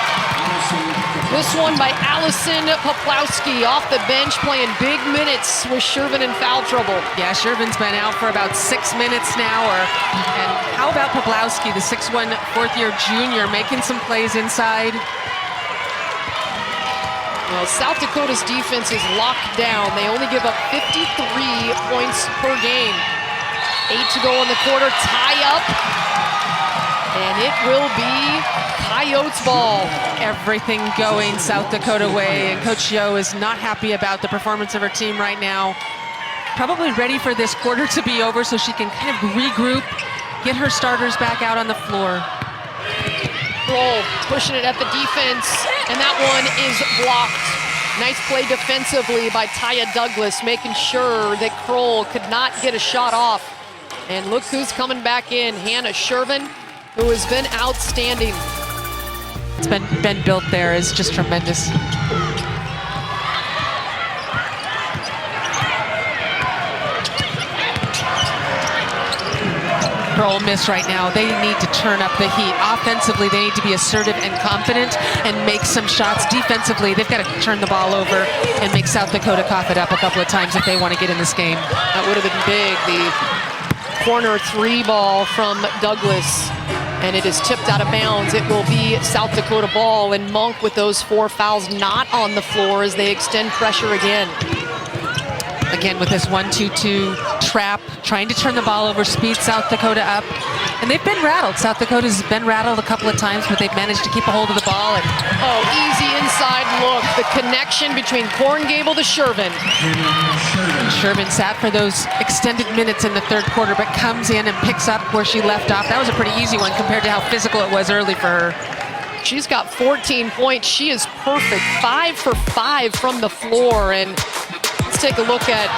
This one by Allison Poplawski off the bench, playing big minutes with Shervin in foul trouble. Yeah, Shervin's been out for about 6 minutes now. And how about Poplawski, the 6'1", 4th-year junior, making some plays inside? Well, South Dakota's defense is locked down. They only give up 53 points per game. 8 to go in the quarter, tie up. And it will be Coyotes ball. Everything going South Dakota way, and Coach Yo is not happy about the performance of her team right now. Probably ready for this quarter to be over so she can kind of regroup, get her starters back out on the floor. Kroll pushing it at the defense, and that one is blocked. Nice play defensively by Taya Douglas, making sure that Kroll could not get a shot off. And look who's coming back in, Hannah Shervin, who has been outstanding. It's been built there is just tremendous. Kroll miss right now. They need to turn up the heat. Offensively, they need to be assertive and confident and make some shots. Defensively, they've got to turn the ball over and make South Dakota cough it up a couple of times if they want to get in this game. That would have been big. The corner 3 ball from Douglas, and it is tipped out of bounds. It will be South Dakota ball, and Monk with those 4 fouls not on the floor as they extend pressure again. Again, with this 1-2-2 trap, trying to turn the ball over, speed South Dakota up. And they've been rattled. South Dakota's been rattled a couple of times, but they've managed to keep a hold of the ball. And easy inside look. The connection between Korngable to Shervin. Shervin sat for those extended minutes in the 3rd quarter, but comes in and picks up where she left off. That was a pretty easy one compared to how physical it was early for her. She's got 14 points. She is perfect. 5 for 5 from the floor. And let's take a look at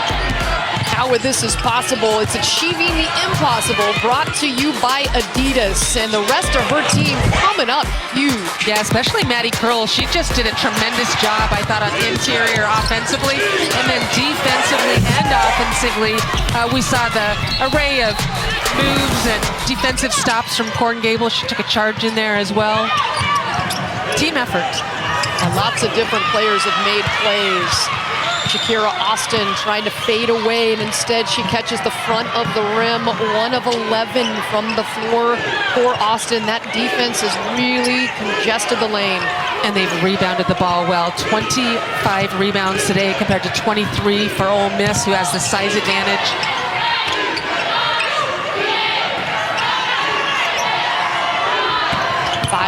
how this is possible. It's achieving the impossible, brought to you by Adidas, and the rest of her team coming up huge. Yeah, especially Maddie Curl. She just did a tremendous job, I thought, on interior offensively, and then defensively and offensively. We saw the array of moves and defensive stops from Corn Gable. She took a charge in there as well. Team effort. And lots of different players have made plays. Shakira Austin trying to fade away, and instead she catches the front of the rim. 1 of 11 from the floor for Austin. That defense has really congested the lane. And they've rebounded the ball well. 25 rebounds today compared to 23 for Ole Miss, who has the size advantage.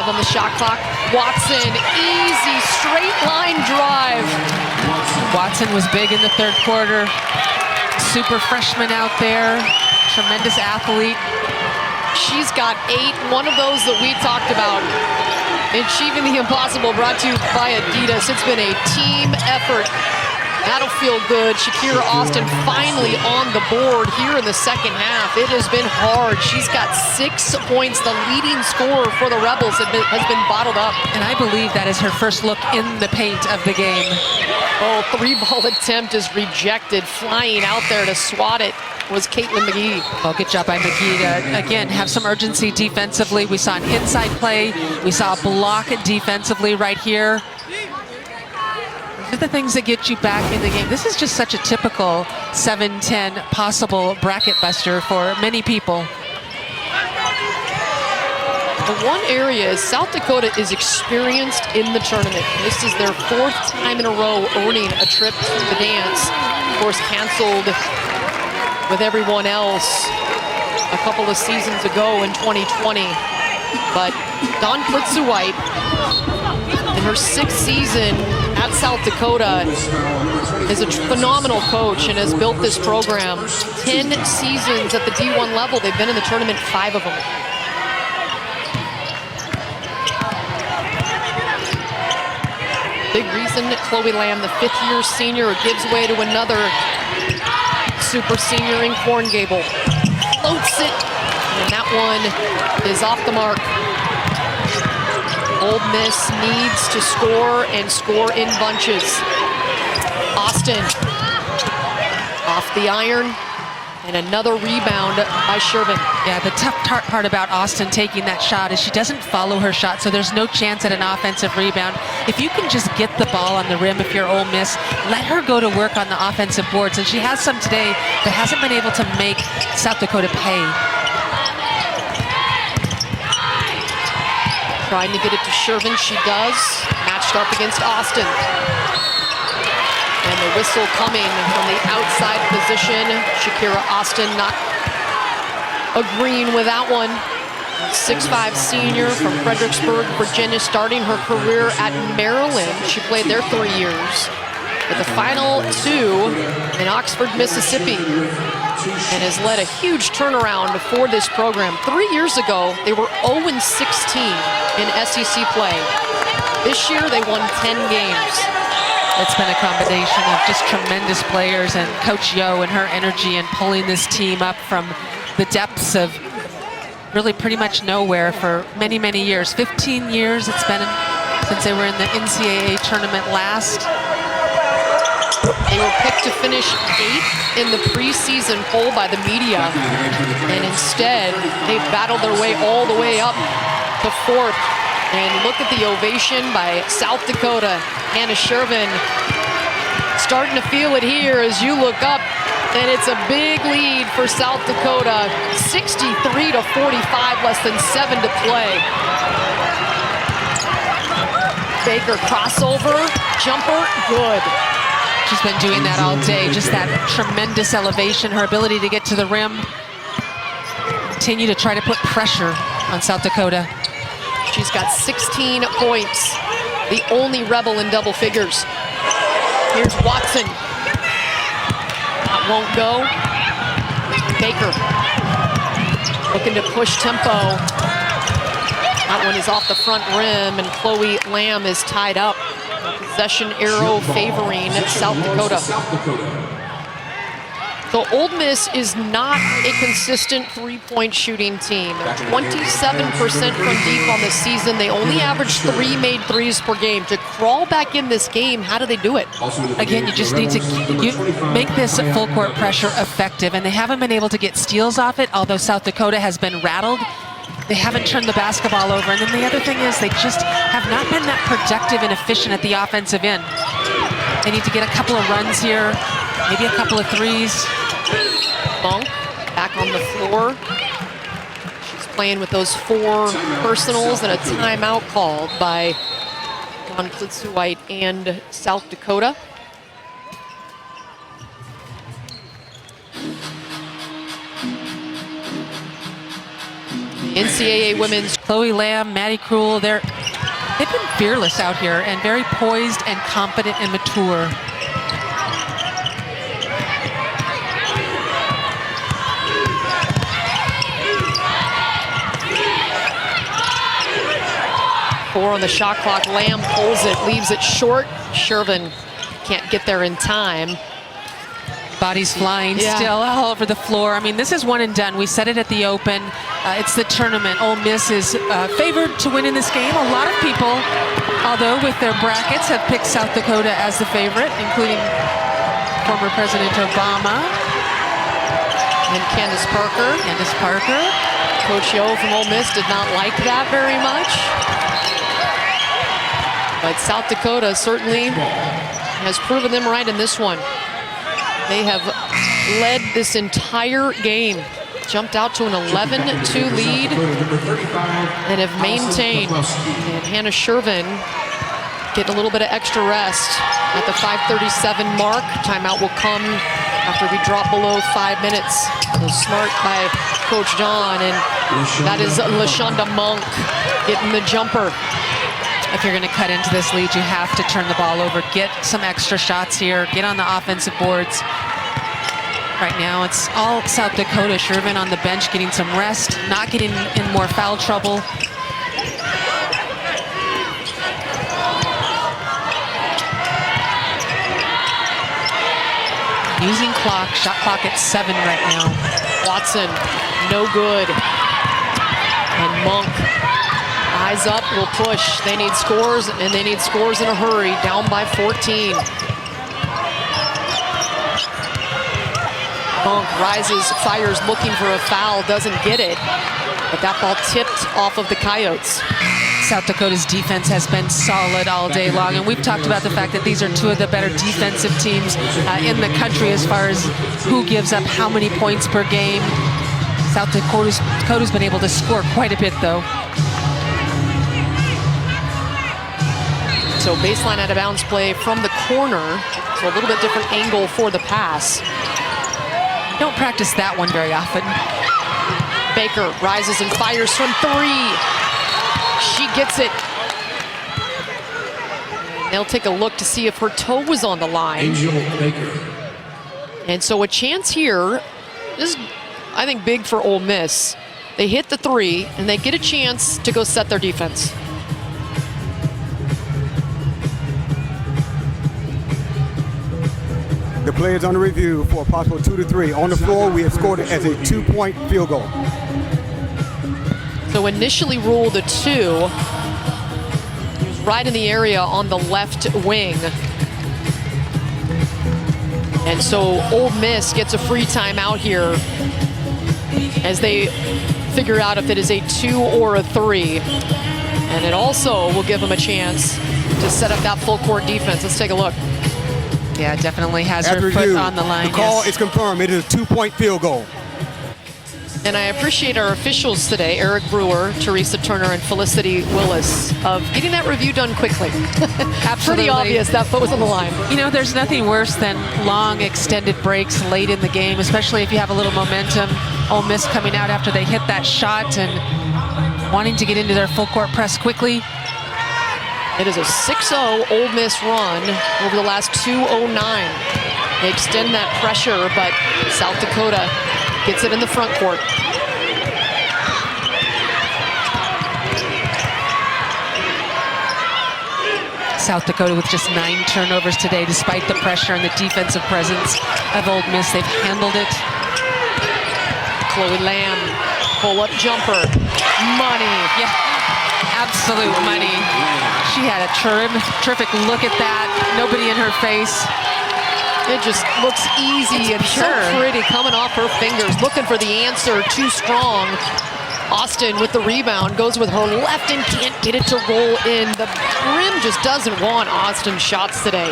On the shot clock. Watson, easy straight line drive. Watson was big in the third quarter. Super freshman out there. Tremendous athlete. She's got 8. One of those that we talked about. Achieving the impossible, brought to you by Adidas. It's been a team effort. That'll feel good. Shakira Austin finally on the board here in the second half. It has been hard. She's got 6 points. The leading scorer for the Rebels has been bottled up. And I believe that is her first look in the paint of the game. Oh, 3-ball attempt is rejected. Flying out there to swat it was Caitlin McGee. Oh, good job by McGee to, again, have some urgency defensively. We saw an inside play. We saw a block defensively right here. These are the things that get you back in the game. This is just such a typical 7-10 possible bracket buster for many people. The one area is South Dakota is experienced in the tournament. This is their 4th time in a row earning a trip to the dance. Of course, canceled with everyone else a couple of seasons ago in 2020. But Dawn Plitzuweit, in her 6th season at South Dakota, is a phenomenal coach and has built this program. 10 seasons at the D1 level. They've been in the tournament 5 of them. Big reason Chloe Lamb, the 5th-year senior, gives way to another super senior in Corn Gable. Floats it, and that one is off the mark. Ole Miss needs to score and score in bunches. Austin off the iron, and another rebound by Shervin. Yeah, the tough part about Austin taking that shot is she doesn't follow her shot, so there's no chance at an offensive rebound. If you can just get the ball on the rim, if you're Ole Miss, let her go to work on the offensive boards. And she has some today, but hasn't been able to make South Dakota pay. Trying to get it to Shervin, she does. Matched up against Austin. And the whistle coming from the outside position. Shakira Austin not agreeing with that one. 6'5" senior from Fredericksburg, Virginia, starting her career at Maryland. She played there 3 years. With the final 2 in Oxford, Mississippi. And has led a huge turnaround for this program. 3 years ago, they were 0-16 in SEC play. This year, they won 10 games. It's been a combination of just tremendous players and Coach Yo and her energy in pulling this team up from the depths of really pretty much nowhere for many, many years. 15 years it's been since they were in the NCAA tournament last. They were picked to finish 8th in the preseason poll by the media, and instead they battled their way all the way up to 4th. And look at the ovation by South Dakota. Hannah Shervin starting to feel it here as you look up, and it's a big lead for South Dakota. 63-45, less than 7 to play. Baker crossover, jumper, good. She's been doing that all day. Just that tremendous elevation, her ability to get to the rim. Continue to try to put pressure on South Dakota. She's got 16 points, the only Rebel in double figures. Here's Watson. That won't go. Baker looking to push tempo. That one is off the front rim, and Chloe Lamb is tied up. Possession arrow favoring South Dakota. So Ole Miss is not a consistent three-point shooting team. They're 27% from deep on the season. They only average 3 made threes per game. To crawl back in this game, how do they do it? Again, you just need to make this full court pressure effective, and they haven't been able to get steals off it, although South Dakota has been rattled. They haven't turned the basketball over, and then the other thing is they just have not been that productive and efficient at the offensive end. They need to get a couple of runs here, maybe a couple of threes. Monk back on the floor. She's playing with those 4 personals and a timeout called by Von Klitzuweit and South Dakota. The NCAA women's Chloe Lamb, Maddie Krul, they've been fearless out here and very poised and confident and mature. Four on the shot clock. Lamb pulls it, leaves it short. Shervin can't get there in time. Bodies flying still all over the floor. I mean, this is one and done. We said it at the Open. It's the tournament. Ole Miss is favored to win in this game. A lot of people, although with their brackets, have picked South Dakota as the favorite, including former President Obama. And Candace Parker. Coach Yo from Ole Miss did not like that very much. But South Dakota certainly has proven them right in this one. They have led this entire game, jumped out to an 11-2 lead, and have maintained. And Hannah Shervin getting a little bit of extra rest at the 5:37 mark. Timeout will come after we drop below 5 minutes. So smart by Coach John, and that is LaShonda Monk getting the jumper. If you're going to cut into this lead, you have to turn the ball over, get some extra shots here, get on the offensive boards. Right now, it's all South Dakota. Shervin on the bench getting some rest, not getting in more foul trouble. Using clock, shot clock at 7 right now. Watson, no good. And Monk, eyes up, will push. They need scores, and they need scores in a hurry. Down by 14. Monk rises, fires, looking for a foul, doesn't get it. But that ball tipped off of the Coyotes. South Dakota's defense has been solid all day long, and we've talked about the fact that these are 2 of the better defensive teams in the country as far as who gives up how many points per game. South Dakota's been able to score quite a bit, though. So baseline out of bounds play from the corner, so a little bit different angle for the pass. Don't practice that one very often. Baker rises and fires from 3. She gets it. They'll take a look to see if her toe was on the line. Angel Baker. And so a chance here. This is, I think, big for Ole Miss. They hit the 3, and they get a chance to go set their defense. The play is under review for a possible 2-3. On the floor, we have scored it as a 2-point field goal. So initially ruled a 2. He was right in the area on the left wing. And so Ole Miss gets a free timeout here as they figure out if it is a 2 or a 3. And it also will give them a chance to set up that full court defense. Let's take a look. Yeah, definitely has After her foot review, on the line. The call is confirmed. It is a 2-point field goal. And I appreciate our officials today, Eric Brewer, Teresa Turner, and Felicity Willis, of getting that review done quickly. Pretty obvious that foot was on the line. You know, there's nothing worse than long extended breaks late in the game, especially if you have a little momentum. Ole Miss coming out after they hit that shot and wanting to get into their full court press quickly. It is a 6-0 Ole Miss run over the last 2:09. They extend that pressure, but South Dakota gets it in the front court. South Dakota with just 9 turnovers today, despite the pressure and the defensive presence of Ole Miss. They've handled it. Chloe Lamb, pull-up jumper, money. Yeah, absolute money. She had a terrific look at that. Nobody in her face. It just looks easy and so pretty coming off her fingers. Looking for the answer, too strong. Austin with the rebound, goes with her left and can't get it to roll in. The rim just doesn't want Austin's shots today.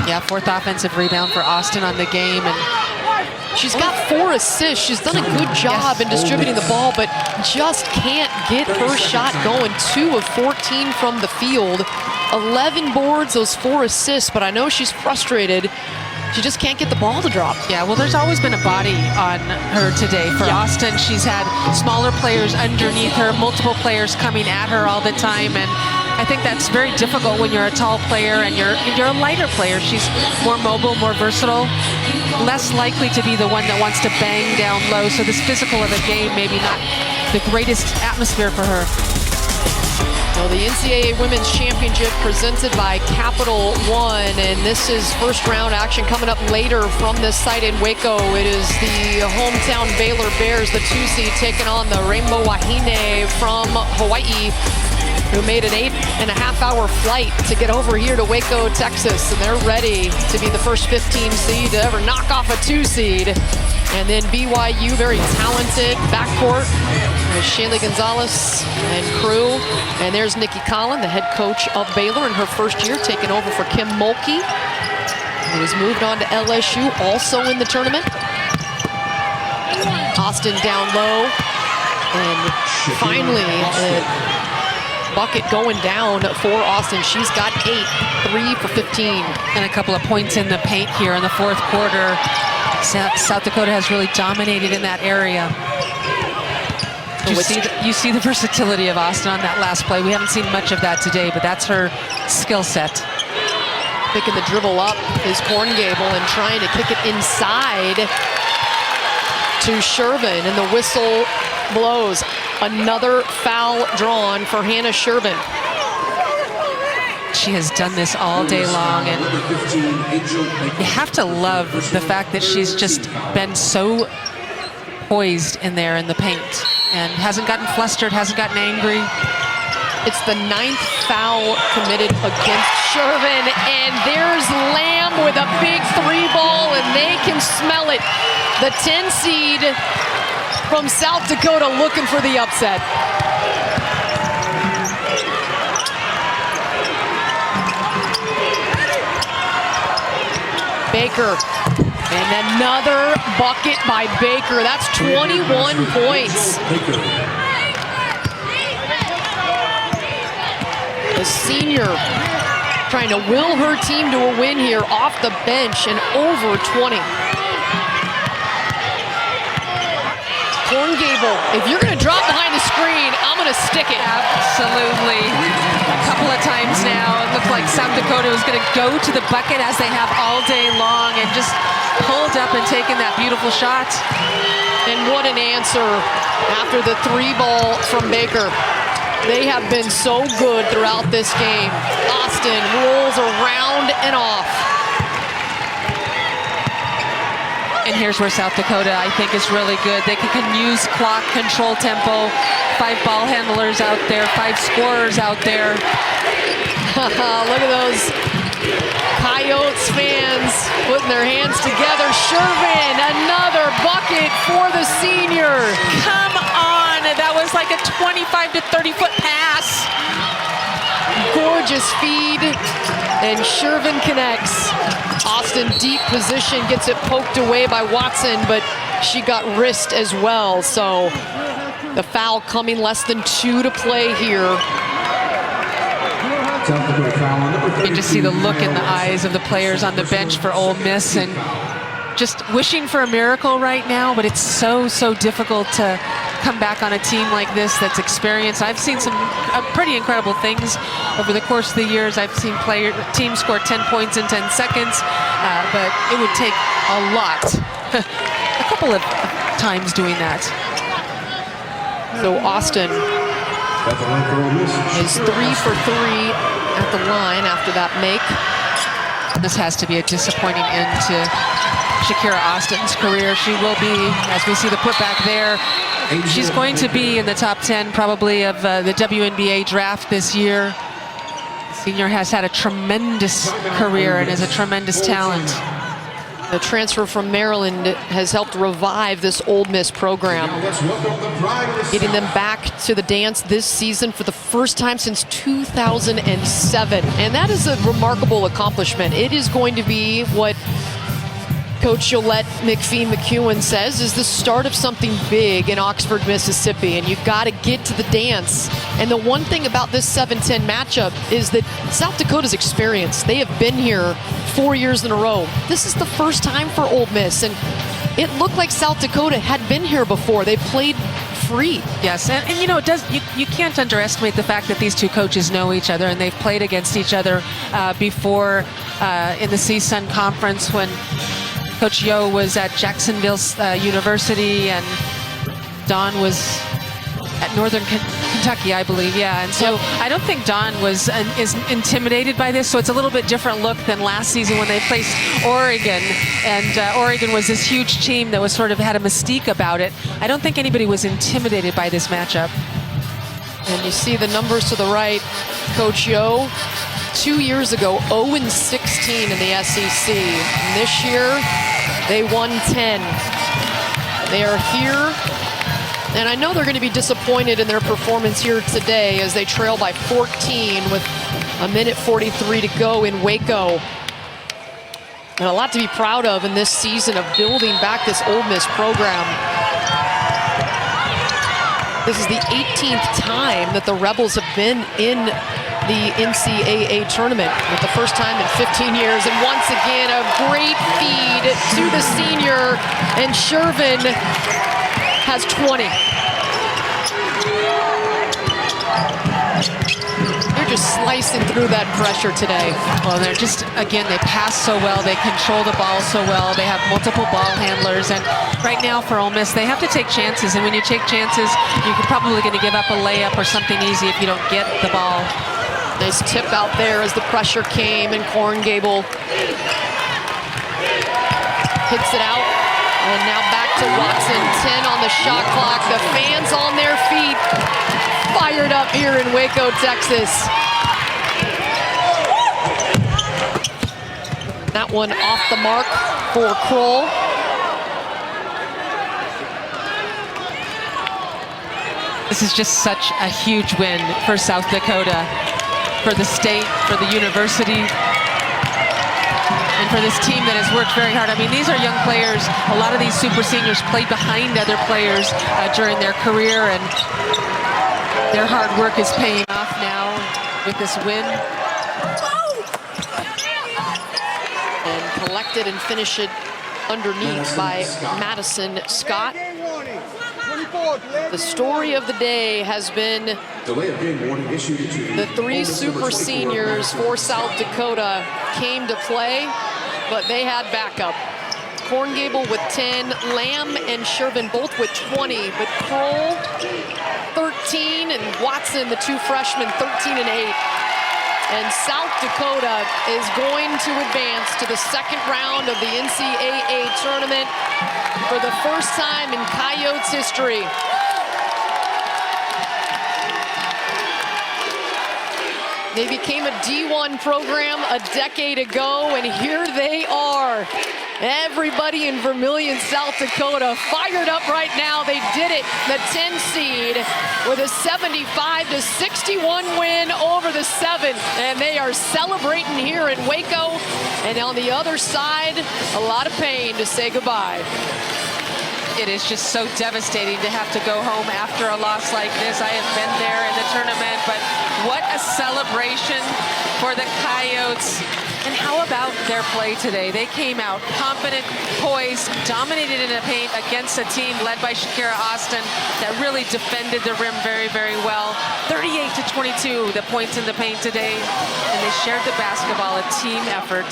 Yeah, 4th offensive rebound for Austin on the game. And she's got 4 assists. She's done a good job in distributing the ball, but just can't get her shot going. 2 of 14 from the field. 11 boards, those 4 assists, but I know she's frustrated. She just can't get the ball to drop. Yeah, well, there's always been a body on her today. For Austin, she's had smaller players underneath her, multiple players coming at her all the time, and I think that's very difficult when you're a tall player and you're a lighter player. She's more mobile, more versatile, less likely to be the one that wants to bang down low. So this physical of a game, maybe not the greatest atmosphere for her. Well, the NCAA Women's Championship presented by Capital One, and this is first round action coming up later from this site in Waco. It is the hometown Baylor Bears, the 2 seed, taking on the Rainbow Wahine from Hawaii, who made an 8.5-hour flight to get over here to Waco, Texas, and they're ready to be the first 15 seed to ever knock off a 2 seed. And then BYU, very talented backcourt with Shaylee Gonzalez and crew. And there's Nikki Collin, the head coach of Baylor in her first year, taking over for Kim Mulkey, who has moved on to LSU, also in the tournament. Austin down low, and finally bucket going down for Austin. She's got 8, 3 for 15. And a couple of points in the paint here in the 4th quarter. South Dakota has really dominated in that area. You see the versatility of Austin on that last play. We haven't seen much of that today, but that's her skill set. Picking the dribble up is Korngable and trying to kick it inside to Shervin, and the whistle blows. Another foul drawn for Hannah Shervin. She has done this all day long, and you have to love the fact that she's just been so poised in there in the paint and hasn't gotten flustered, hasn't gotten angry. It's the 9th foul committed against Shervin, and there's Lamb with a big 3-ball, and they can smell it. The 10 seed from South Dakota looking for the upset. Baker, and another bucket by Baker. That's 21 points. The senior trying to will her team to a win here off the bench, and over 20. Korngable, if you're going to drop behind the screen, I'm going to stick it. Absolutely. A couple of times now, it looked like South Dakota was going to go to the bucket as they have all day long and just pulled up and taken that beautiful shot. And what an answer after the 3-ball from Baker. They have been so good throughout this game. Austin rolls around and off. And here's where South Dakota, I think, is really good. They can use clock, control tempo, 5 ball handlers out there, 5 scorers out there. Look at those Coyotes fans putting their hands together. Shervin, another bucket for the senior. Come on, that was like a 25 to 30-foot pass. Gorgeous feed, and Shervin connects. Austin deep position, gets it poked away by Watson, but she got wrist as well. So the foul coming, less than 2 to play here. You just see the look in the eyes of the players on the bench for Ole Miss, and just wishing for a miracle right now, but it's so difficult to come back on a team like this that's experienced. I've seen some pretty incredible things over the course of the years. I've seen teams score 10 points in 10 seconds, but it would take a lot, a couple of times doing that. So Austin is 3 for 3 at the line after that make. This has to be a disappointing end to Shakira Austin's career. She will be, as we see the putback there, she's going to be in the top 10 probably of the WNBA draft this year. Senior has had a tremendous career and is a tremendous talent. The transfer from Maryland has helped revive this Ole Miss program, getting them back to the dance this season for the first time since 2007. And that is a remarkable accomplishment. It is going to be what Coach Yolette McPhee-McEwen says is the start of something big in Oxford, Mississippi, and you've got to get to the dance. And the one thing about this 7-10 matchup is that South Dakota's experience. They have been here 4 years in a row. This is the first time for Ole Miss, and it looked like South Dakota had been here before. They played free. Yes, and you know, it does. You can't underestimate the fact that these two coaches know each other and they've played against each other before in the CSUN Conference when Coach Yo was at Jacksonville University and Don was at Northern Kentucky, I believe. Yeah, and so I don't think Don is intimidated by this. So it's a little bit different look than last season when they faced Oregon, and Oregon was this huge team that was sort of had a mystique about it. I don't think anybody was intimidated by this matchup. And you see the numbers to the right. Coach Yo, 2 years ago, 0-16 in the SEC. And this year, they won 10. They are here, and I know they're going to be disappointed in their performance here today as they trail by 14 with 1:43 to go in Waco. And a lot to be proud of in this season of building back this Ole Miss program. This is the 18th time that the Rebels have been in the NCAA tournament, with the first time in 15 years. And once again, a great feed to the senior, and Shervin has 20. They're just slicing through that pressure today. Well, they're just, again, they pass so well, they control the ball so well, they have multiple ball handlers, and right now for Ole Miss, they have to take chances, and when you take chances, you're probably going to give up a layup or something easy if you don't get the ball. Nice tip out there as the pressure came, and Korngable hits it out. And now back to Watson, 10 on the shot clock. The fans on their feet, fired up here in Waco, Texas. That one off the mark for Kroll. This is just such a huge win for South Dakota, for the state, for the university, and for this team that has worked very hard. I mean, these are young players. A lot of these super seniors played behind other players during their career, and their hard work is paying off now with this win. And collected and finish it underneath by Madison Scott. The story of the day has been the three super seniors for South Dakota came to play, but they had backup. Korngable with 10, Lamb and Shervin both with 20, but Kroll 13 and Watson, the two freshmen, 13 and 8. And South Dakota is going to advance to the second round of the NCAA tournament for the first time in Coyotes history. They became a D1 program a decade ago, and here they are. Everybody in Vermilion, South Dakota, fired up right now. They did it, the 10 seed, with a 75-61 win over the 7, and they are celebrating here in Waco. And on the other side, a lot of pain to say goodbye. It is just so devastating to have to go home after a loss like this. I have been there in the tournament, but what a celebration for the Coyotes. And how about their play today? They came out confident, poised, dominated in the paint against a team led by Shakira Austin that really defended the rim very, very well. 38-22, the points in the paint today, and they shared the basketball, a team effort.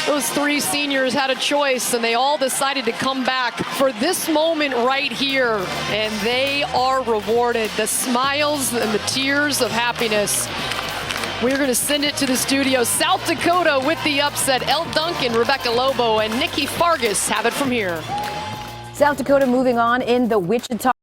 Those three seniors had a choice, and they all decided to come back for this moment right here, and they are rewarded. The smiles and the tears of happiness We're going to send it to the studio. South Dakota with the upset. Elle Duncan, Rebecca Lobo, and Nikki Fargas have it from here. South Dakota moving on in the Wichita